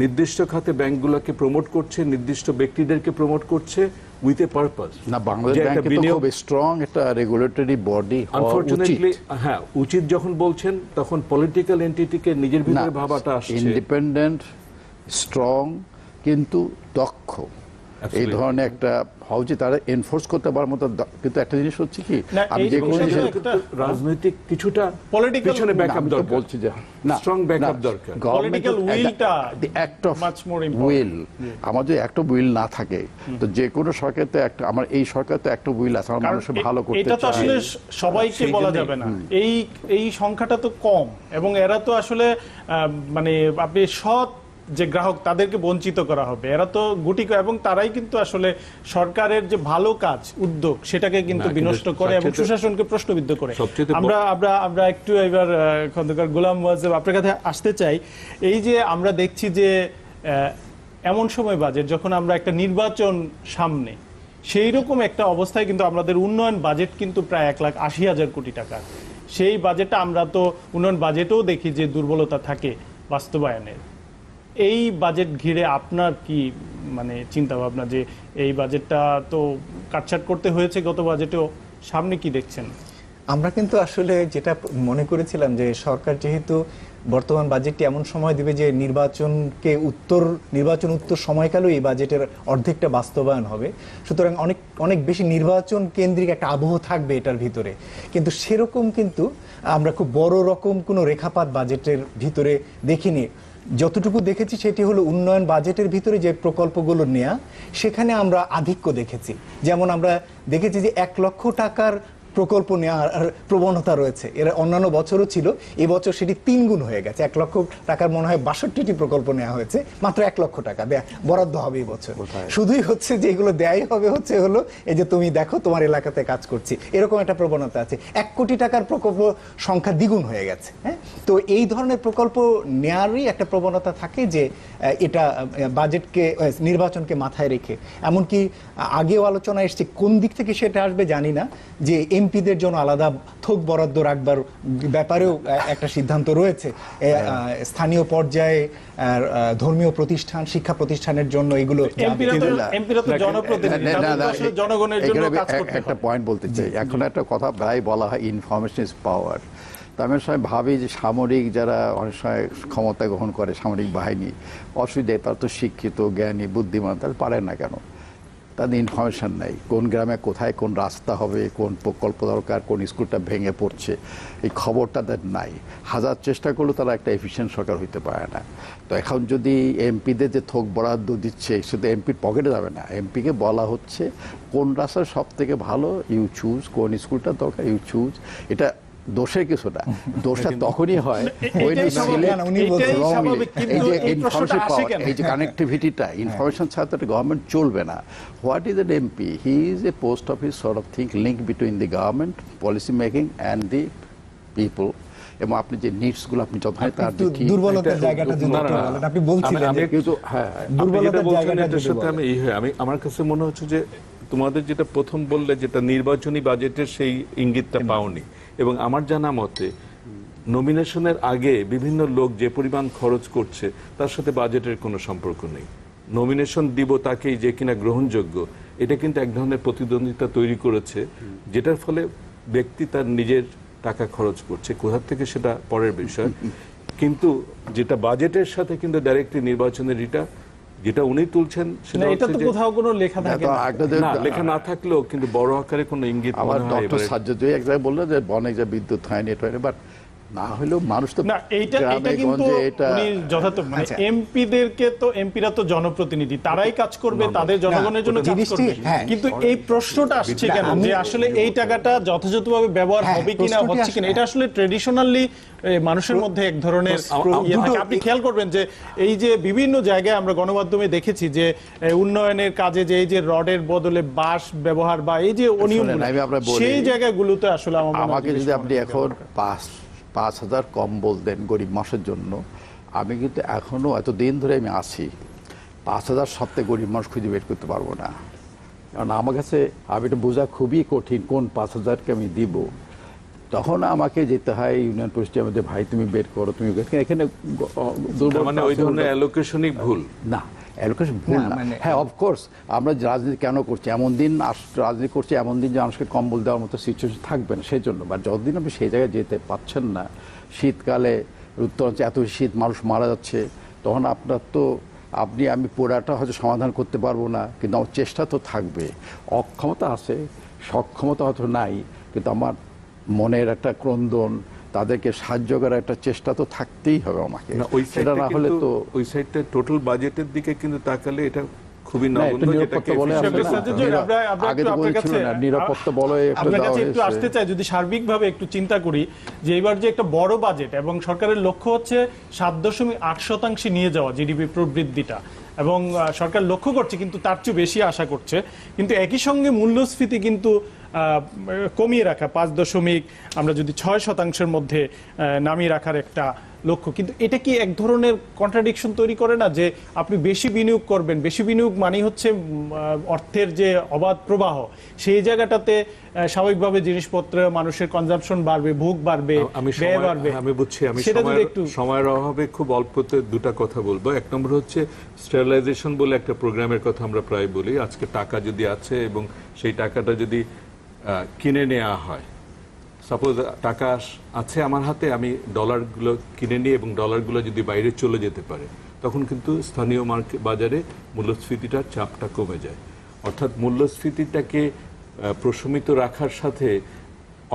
Speaker 8: নির্দিষ্ট খাতে ব্যাংকগুলোকে প্রমোট করছে, নির্দিষ্ট ব্যক্তিদেরকে প্রমোট করছে উইথ এ পারপাস।
Speaker 7: না, বাংলাদেশ ব্যাংক তো খুব স্ট্রং একটা রেগুলেটরি বডি।
Speaker 8: আনফরচুনেটলি হ্যাঁ, উচিত যখন বলছেন তখন পলিটিক্যাল এন্টিটিকে নিজের ভিতরে ভাবাটা আসছে।
Speaker 7: ইন্ডিপেন্ডেন্ট, স্ট্রং, কিন্তু দক্ষ, এই ধরনের একটা হওয়া উচিত। তারা এনফোর্স করতে পারার মতো। কিন্তু একটা জিনিস হচ্ছে কি, আমি যে কোনো
Speaker 8: রাজনৈতিক কিছুটা পিছনে ব্যাকআপ দরকার,
Speaker 7: বলছি যে না,
Speaker 8: স্ট্রং ব্যাকআপ দরকার।
Speaker 1: পলিটিক্যাল উইলটা
Speaker 7: দি অ্যাক্ট অফ উইল, আমাদের একটা উইল না থাকে তো যে কোনো সরকার তো একটা, আমার এই সরকার তো একটা উইল আছে, আমার মানুষের ভালো করতে চায়।
Speaker 1: এটা তো আসলে সবাইকে বলা যাবে না, এই সংখ্যাটা তো কম, এবং এরা তো আসলে মানে আপনি সৎ যে গ্রাহক তাদেরকে বঞ্চিত করা হবে, এরা তো গুটি, এবং তারাই কিন্তু আসলে সরকারের যে ভালো কাজ উদ্যোগ সেটাকে কিন্তু বিনষ্ট করে এবং সুশাসনকে প্রশ্নবিদ্ধ করে। আমরা একটু এবার খন্দকার গোলাম মোয়াজ্জেম আপনার কাছে আসতে চাই। এই যে আমরা দেখছি যে এমন সময় বাজেট যখন আমরা একটা নির্বাচন সামনে, সেই রকম একটা অবস্থায় কিন্তু আমাদের উন্নয়ন বাজেট কিন্তু প্রায় 1,80,000 কোটি টাকা। সেই বাজেটটা আমরা তো উন্নয়ন বাজেটেও দেখি যে দুর্বলতা থাকে বাস্তবায়নের। এই বাজেট ঘিরে আপনার কি মানে চিন্তা ভাবনা, যে এই বাজেটটা তো কাটছাট করতে হয়েছে গত বাজেটেও, সামনে কি দেখছেন?
Speaker 9: আমরা কিন্তু আসলে যেটা মনে করেছিলাম যে সরকার যেহেতু বর্তমান বাজেটটি এমন সময় দিবে যে নির্বাচন উত্তর সময়কালেও এই বাজেটের অর্ধেকটা বাস্তবায়ন হবে, সুতরাং অনেক বেশি নির্বাচন কেন্দ্রিক একটা আবহ থাকবে এটার ভিতরে, কিন্তু সেরকম কিন্তু আমরা খুব বড় রকম কোনো রেখাপাত বাজেটের ভিতরে দেখিনি। যতটুকু দেখেছি সেটি হলো উন্নয়ন বাজেটের ভিতরে যে প্রকল্পগুলো নেওয়া, সেখানে আমরা আধিক্য দেখেছি। যেমন আমরা দেখেছি যে 1 লক্ষ টাকার প্রকল্প নেওয়ার প্রবণতা রয়েছে, এর অন্যান্য বছরও ছিল, এবছর সেটি 3 গুণ হয়ে গেছে। 1 লক্ষ টাকার মনে হয় 62টি প্রকল্প নেওয়া হয়েছে, মাত্র 1 লক্ষ টাকা বরাদ্দ হবে এই বছর। শুধুই হচ্ছে যে এগুলো দেয়াই হবে হলো এই যে তুমি দেখো তোমার এলাকাতে কাজ করছি, এরকম একটা প্রবণতা আছে। 1 কোটি টাকার প্রকল্প সংখ্যা দ্বিগুণ হয়ে গেছে। হ্যাঁ, তো এই ধরনের প্রকল্প নেওয়ারই একটা প্রবণতা থাকে যে এটা বাজেটকে নির্বাচনকে মাথায় রেখে, এমনকি আগেও আলোচনা এসছে, কোন দিক থেকে সেটা আসবে জানি না, যে এমপিদের জন্য আলাদা থোক বরাদ্দ রাখবার ব্যাপারেও একটা সিদ্ধান্ত রয়েছে। স্থানীয় পর্যায়ে ধর্মীয় প্রতিষ্ঠান, শিক্ষা প্রতিষ্ঠানের জন্য এগুলো
Speaker 1: জনগণের জন্য কাজ করতে
Speaker 7: একটা পয়েন্ট বলতে চাই। এখন একটা কথা প্রায় বলা হয় ইনফরমেশন ইজ পাওয়ার। তো আমি সময় ভাবি যে সামরিক যারা অনেক সময় ক্ষমতা গ্রহণ করে, সামরিক বাহিনী, অসুবিধা, তারা তো শিক্ষিত, জ্ঞানী, বুদ্ধিমান, তারা পারেন না কেন? তাদের ইনফরমেশন নাই, কোন গ্রামে কোথায় কোন রাস্তা হবে, কোন প্রকল্প দরকার, কোন স্কুলটা ভেঙে পড়ছে, এই খবরটা তাদের নাই। হাজার চেষ্টা করলেও তারা একটা এফিশিয়েন্ট সরকার হইতে পারে না। তো এখন যদি এমপিদের যে থোক বরাদ্দ দিচ্ছে, শুধু এমপির পকেটে যাবে না, এমপিকে বলা হচ্ছে কোন রাস্তা সব থেকে ভালো, ইউ চুজ, কোন স্কুলটা দরকার, ইউ চুজ। এটা দোষের কিছু না, দোষটা তখনই হয় এই যে ইনফরমেশন পাওয়ার, এই যে কানেক্টিভিটিটা, ইনফরমেশন ছাড়া তো গভর্নমেন্ট চলবে না। What is an MP? He is a post office sort of thing, link between the government, policy making and the people. এবং আপনি যে নিডসগুলো আপনি যথায় তার
Speaker 9: দুর্বলতার জায়গাটা যদি বলেন, আপনি বলছিলেন
Speaker 8: কিন্তু হ্যাঁ, দুর্বলতার জায়গাটার সাথে আমি আমার কাছে মনে হচ্ছে যে তোমাদের যেটা প্রথম বললে, যেটা নির্বাচনী বাজেটের সেই ইঙ্গিতটা পাওনি। এবং আমার জানা মতে নমিনেশনের আগে বিভিন্ন লোক যে পরিমাণ খরচ করছে তার সাথে বাজেটের কোনো সম্পর্ক নেই। নমিনেশন দিব তাকেই যে কিনা গ্রহণযোগ্য, এটা কিন্তু এক ধরনের প্রতিদ্বন্দ্বিতা তৈরি করেছে, যেটার ফলে ব্যক্তি তার নিজের টাকা খরচ করছে, কোথা থেকে সেটা পরের বিষয়। কিন্তু যেটা বাজেটের সাথে কিন্তু ডাইরেক্টলি নির্বাচনের যেটা উনি তুলছেন, সেটা
Speaker 1: এটা তো কোথাও কোনো লেখা থাকে
Speaker 8: না, লেখা না থাকলেও কিন্তু বড় আকারে কোনো ইঙ্গিত
Speaker 7: আমার ডক্টর সাজ্জাদ এক জায়গায় বললো যে অনেক যে বিদ্যুৎ হয়নি, এটা হয়নি, বাট না হলেও মানুষ তো
Speaker 1: না, এইটা কিন্তু উনি যথার্থ, মানে এমপিদেরকে তো, এমপিরা তো জনপ্রতিনিধি, তারাই কাজ করবে, তাদের জনগণের জন্য কাজ করবে। কিন্তু এই প্রশ্নটা আসছে কেন যে আসলে এই টাকাটা যথাযথভাবে ব্যবহার হবে কিনা, হচ্ছে কিনা, এটা আসলে ট্রেডিশনালি মানুষের মধ্যে এক ধরনের আপনি খেয়াল করবেন যে এই যে বিভিন্ন জায়গায় আমরা গণমাধ্যমে দেখেছি যে উন্নয়নের কাজে যে এই যে রডের বদলে বাঁশ ব্যবহার বা এই যে অনিয়ম, সেই জায়গাগুলোতে আসলে
Speaker 7: আমাকে যদি আপনি এখন 5,000 কম্বল দেন গরিব মানুষের জন্য, আমি কিন্তু এখনো এতদিন ধরে আমি আছি, 5,000 সপ্তাহে গরিব মানুষ খুঁজে বের করতে পারবো না। কারণ আমার কাছে আমি এটা বোঝা খুবই কঠিন কোন 5,000কে আমি দিব। তখন আমাকে যেতে হয় ইউনিয়ন পরিষদের মধ্যে, ভাই তুমি বের করো, তুমি এখানে
Speaker 8: মানে ওই ধরনের অ্যালোকেশনই ভুল
Speaker 7: না, অ্যালোকেশন ভুল না। হ্যাঁ, অফকোর্স আমরা রাজনীতি কেন করছি, এমন দিন রাজনীতি করছি, এমন দিন যে মানুষকে কম্বল দেওয়ার মতো সিচুয়েশন থাকবে না, সেই জন্য। বা যতদিন আপনি সেই জায়গায় যেতে পারছেন না, শীতকালে উত্তরাঞ্চলে এত শীত, মানুষ মারা যাচ্ছে, তখন আপনার তো আমি পুরাটা হয়তো সমাধান করতে পারবো না, কিন্তু আমার চেষ্টা তো থাকবে। অক্ষমতা আছে, সক্ষমতা হয়তো নাই, কিন্তু আমার মনের একটা ক্রন্দন, তাদেরকে সাহায্য করার একটা চেষ্টা তো থাকতেই হবে আমাকে। সেটা না হলে তো
Speaker 8: ওই সাইডটা টোটাল বাজেটের দিকে কিন্তু তাকালে এটা খুবই
Speaker 7: নিরাপত্তা বলে নিরাপত্তা বলে
Speaker 1: একটু আসতে চাই। যদি সার্বিকভাবে একটু চিন্তা করি যে এবার যে একটা বড় বাজেট এবং সরকারের লক্ষ্য হচ্ছে 7.8% নিয়ে যাওয়া জিডিপি প্রবৃদ্ধিটা, এবং সরকার লক্ষ্য করছে কিন্তু তার চেয়ে বেশি আশা করছে, কিন্তু একই সঙ্গে মূল্যস্ফীতি কিন্তু কমিয়ে রাখা 5 আমরা যদি 6% মধ্যে নামিয়ে রাখার একটা লক্ষ্য। কিন্তু এটা কি এক ধরনের কন্ট্রাডিকশন তৈরি করে না যে আপনি বেশি বিনিয়োগ করবেন, বেশি বিনিয়োগ মানে হচ্ছে অর্থের যে অবাধ প্রবাহ, সেই জায়গাটাতে স্বাভাবিকভাবে জিনিসপত্র, মানুষের কনজাম্পশন বাড়বে, ভোগ বাড়বে, ব্যয় বাড়বে।
Speaker 8: আমি বুঝছি, আমি সময়ের অভাবে খুব অল্পতে দুটা কথা বলবো। এক নম্বর হচ্ছে স্টেরিলাইজেশন বলে একটা প্রোগ্রামের কথা আমরা প্রায় বলি। আজকে টাকা যদি আছে এবং সেই টাকাটা যদি কিনে নেওয়া হয়, সাপোজ টাকা আছে আমার হাতে, আমি ডলারগুলো কিনে নিই এবং ডলারগুলো যদি বাইরে চলে যেতে পারে, তখন কিন্তু স্থানীয় মার্কেট বাজারে মূল্যস্ফীতিটার চাপটা কমে যায়। অর্থাৎ মূল্যস্ফীতিটাকে প্রশমিত রাখার সাথে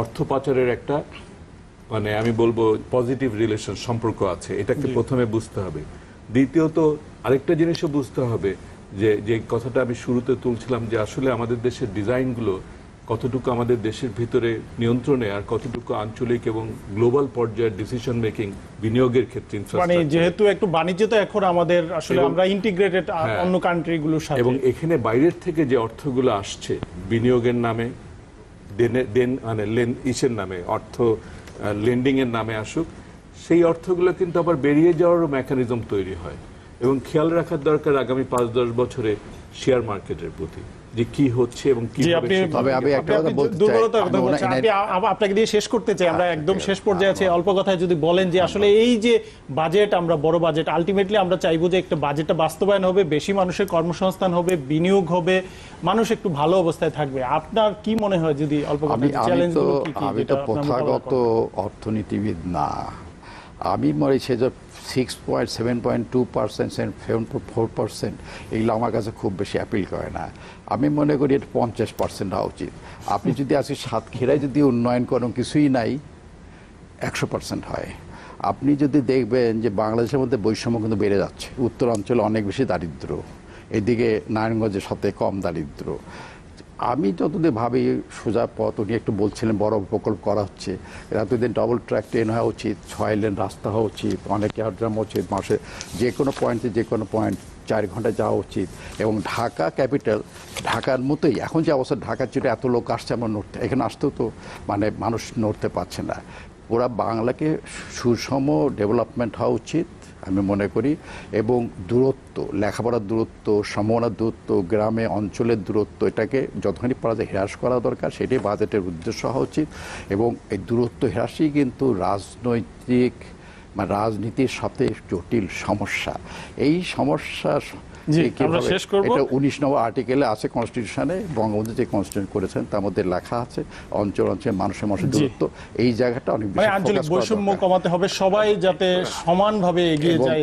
Speaker 8: অর্থ পাচারের একটা মানে আমি বলবো পজিটিভ রিলেশন সম্পর্ক আছে, এটাকে প্রথমে বুঝতে হবে। দ্বিতীয়ত আরেকটা জিনিসও বুঝতে হবে যে কথাটা আমি শুরুতে তুলছিলাম, যে আসলে আমাদের দেশের ডিজাইনগুলো কতটুকু আমাদের দেশের ভিতরে নিয়ন্ত্রণে আর কতটুকু আঞ্চলিক এবং গ্লোবাল পর্যায়ের ডিসিশন মেকিং বিনিয়োগের ক্ষেত্রে
Speaker 1: মানে যেহেতু একটু বাণিজ্য তো এখন আমাদের আসলে আমরা ইন্টিগ্রেটেড অন্য কান্ট্রিগুলোর সাথে,
Speaker 8: এবং এখানে বাইরের থেকে যে অর্থগুলো আসছে বিনিয়োগের নামে, দেন মানে ইসের নামে, অর্থ লেন্ডিং এর নামে আসুক, সেই অর্থগুলো কিন্তু আবার বেরিয়ে যাওয়ারও মেকানিজম তৈরি হয়। এবং খেয়াল রাখার দরকার আগামী 5-10 বছরে শেয়ার মার্কেটের প্রতি যে কি হচ্ছে এবং
Speaker 1: আপনাকে দিয়ে শেষ করতে চাই, আমরা একদম শেষ পর্যায়ে আছি। অল্প কথায় যদি বলেন যে আসলে এই যে বাজেট, আমরা বড় বাজেট, আলটিমেটলি আমরা চাইবো যে একটা বাজেটটা বাস্তবায়ন হবে, বেশি মানুষের কর্মসংস্থান হবে, বিনিয়োগ হবে, মানুষ একটু ভালো অবস্থায় থাকবে। আপনার কি মনে হয় যদি অল্প কথায় চ্যালেঞ্জগুলো কি কি?
Speaker 7: আমি তো প্রথাগত অর্থনীতিবিদ না, আমি মনে হচ্ছে যে 6.7.2%, 7.4% এগুলো আমার কাছে খুব বেশি অ্যাপিল করে না। আমি মনে করি এটা 50% হওয়া উচিত। আপনি যদি আজকে সাতক্ষীরায় যদি উন্নয়ন করেন কিছুই নাই, 100% হয়। আপনি যদি দেখবেন যে বাংলাদেশের মধ্যে বৈষম্য কিন্তু বেড়ে যাচ্ছে, উত্তরাঞ্চলে অনেক বেশি দারিদ্র, এদিকে নারায়ণগঞ্জের সাথে কম দারিদ্র। আমি যতদিন ভাবি সোজা পথ, উনি একটু বলছিলেন বড় প্রকল্প করা হচ্ছে, এতদিন ডবল ট্র্যাক ট্রেন হওয়া উচিত, 6 লেন রাস্তা হওয়া উচিত, অনেক এয়ারড্রাম উচিত, মাসে যে কোনো পয়েন্টে যে কোনো পয়েন্ট 4 ঘন্টায় যাওয়া উচিত। এবং ঢাকা ক্যাপিটাল, ঢাকার মতোই এখন যে অবস্থা, ঢাকার চেয়ে এত লোক আসছে আমার নড়তে, এখানে আসতেও তো মানে মানুষ নড়তে পারছে না। পুরা বাংলাকে সুষম ডেভেলপমেন্ট হওয়া উচিত আমি মনে করি। এবং দূরত্ব, লেখাপড়ার দূরত্ব, সম্ভাবনার দূরত্ব, গ্রামে অঞ্চলের দূরত্ব, এটাকে যতখানি পারা যায় হ্রাস করা দরকার, সেটাই বাজেটের উদ্দেশ্য হওয়া উচিত। এবং এই দূরত্ব হ্রাসই কিন্তু রাজনৈতিক বা রাজনীতির সাথে জটিল সমস্যা। এই সমস্যা এটা 19 নম্বর আর্টিকেলে আছে কনস্টিটিউশনে, বঙ্গবন্ধু যে কনস্টিটিউশন করেছেন তার মধ্যে লেখা আছে অঞ্চল অঞ্চলে মানুষের দূরত্ব, এই জায়গাটা অনেক বেশি
Speaker 1: আঞ্চলিক বৈষম্য কমাতে হবে, সবাই যাতে সমানভাবে এগিয়ে যায়।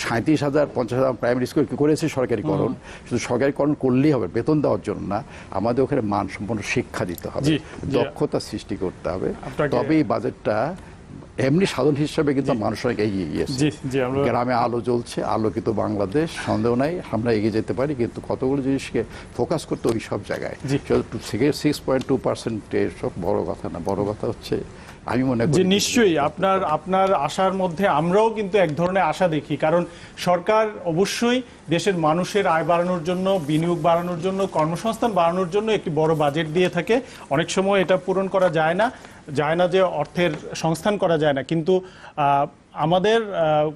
Speaker 7: 37,000 50,000 প্রাইমারি স্কুল করেছে সরকারিকরণ, শুধু সরকারিকরণ করলেই হবে বেতন দেওয়ার জন্য না, আমাদের ওখানে মানসম্পন্ন শিক্ষা দিতে হবে, দক্ষতা সৃষ্টি করতে হবে, তবেই বাজেটটা এমনি সাধন হিসাবে কিন্তু মানুষ অনেক এগিয়ে গিয়েছে। গ্রামে আলো জ্বলছে, আলোকিত বাংলাদেশ, সন্দেহ নাই আমরা এগিয়ে যেতে পারি, কিন্তু কতগুলো জিনিসকে ফোকাস করতে ওই সব জায়গায় 6.2% সব বড় কথা না। বড় কথা হচ্ছে আমি মনে করি যে
Speaker 1: নিশ্চয়ই আপনার আশার মধ্যে আমরাও কিন্তু এক ধরনের আশা দেখি, কারণ সরকার অবশ্যই দেশের মানুষের আয় বাড়ানোর জন্য, বিনিয়োগ বাড়ানোর জন্য, কর্মসংস্থান বাড়ানোর জন্য একটি বড় বাজেট দিয়ে থাকে। অনেক সময় এটা পূরণ করা যায় না যে অর্থের সংস্থান করা যায় না, কিন্তু আমাদের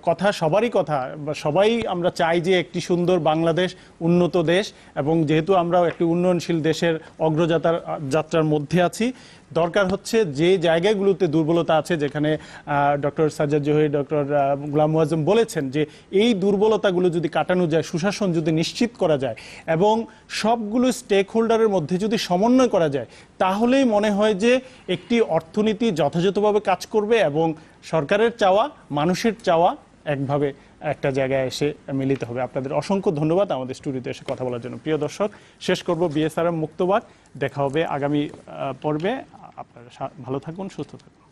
Speaker 1: কথা সবারই কথা, সবাই আমরা চাই যে একটি সুন্দর বাংলাদেশ, উন্নত দেশ, এবং যেহেতু আমরা একটি উন্নয়নশীল দেশের যাত্রার মধ্যে আছি, দরকার হচ্ছে যে জায়গাগুলোতে দুর্বলতা আছে, যেখানে ডক্টর সাজ্জাদ জহির, ডক্টর গোলাম মুয়াজ্জম বলেছেন যে এই দুর্বলতাগুলো যদি কাটানো যায়, সুশাসন যদি নিশ্চিত করা যায় এবং সবগুলো স্টেক হোল্ডারের মধ্যে যদি সমন্বয় করা যায়, তাহলেই মনে হয় যে একটি অর্থনীতি যথাযথভাবে কাজ করবে এবং সরকারের চাওয়া, মানুষের চাওয়া একভাবে একটা জায়গায় এসে মিলিত হবে। আপনাদের অসংখ্য ধন্যবাদ আমাদের স্টুডিওতে এসে কথা বলার জন্য। প্রিয় দর্শক, শেষ করব বিএসআরএম মুক্তবাক। দেখা হবে আগামী পর্বে। আপনারা ভালো থাকুন, সুস্থ থাকুন।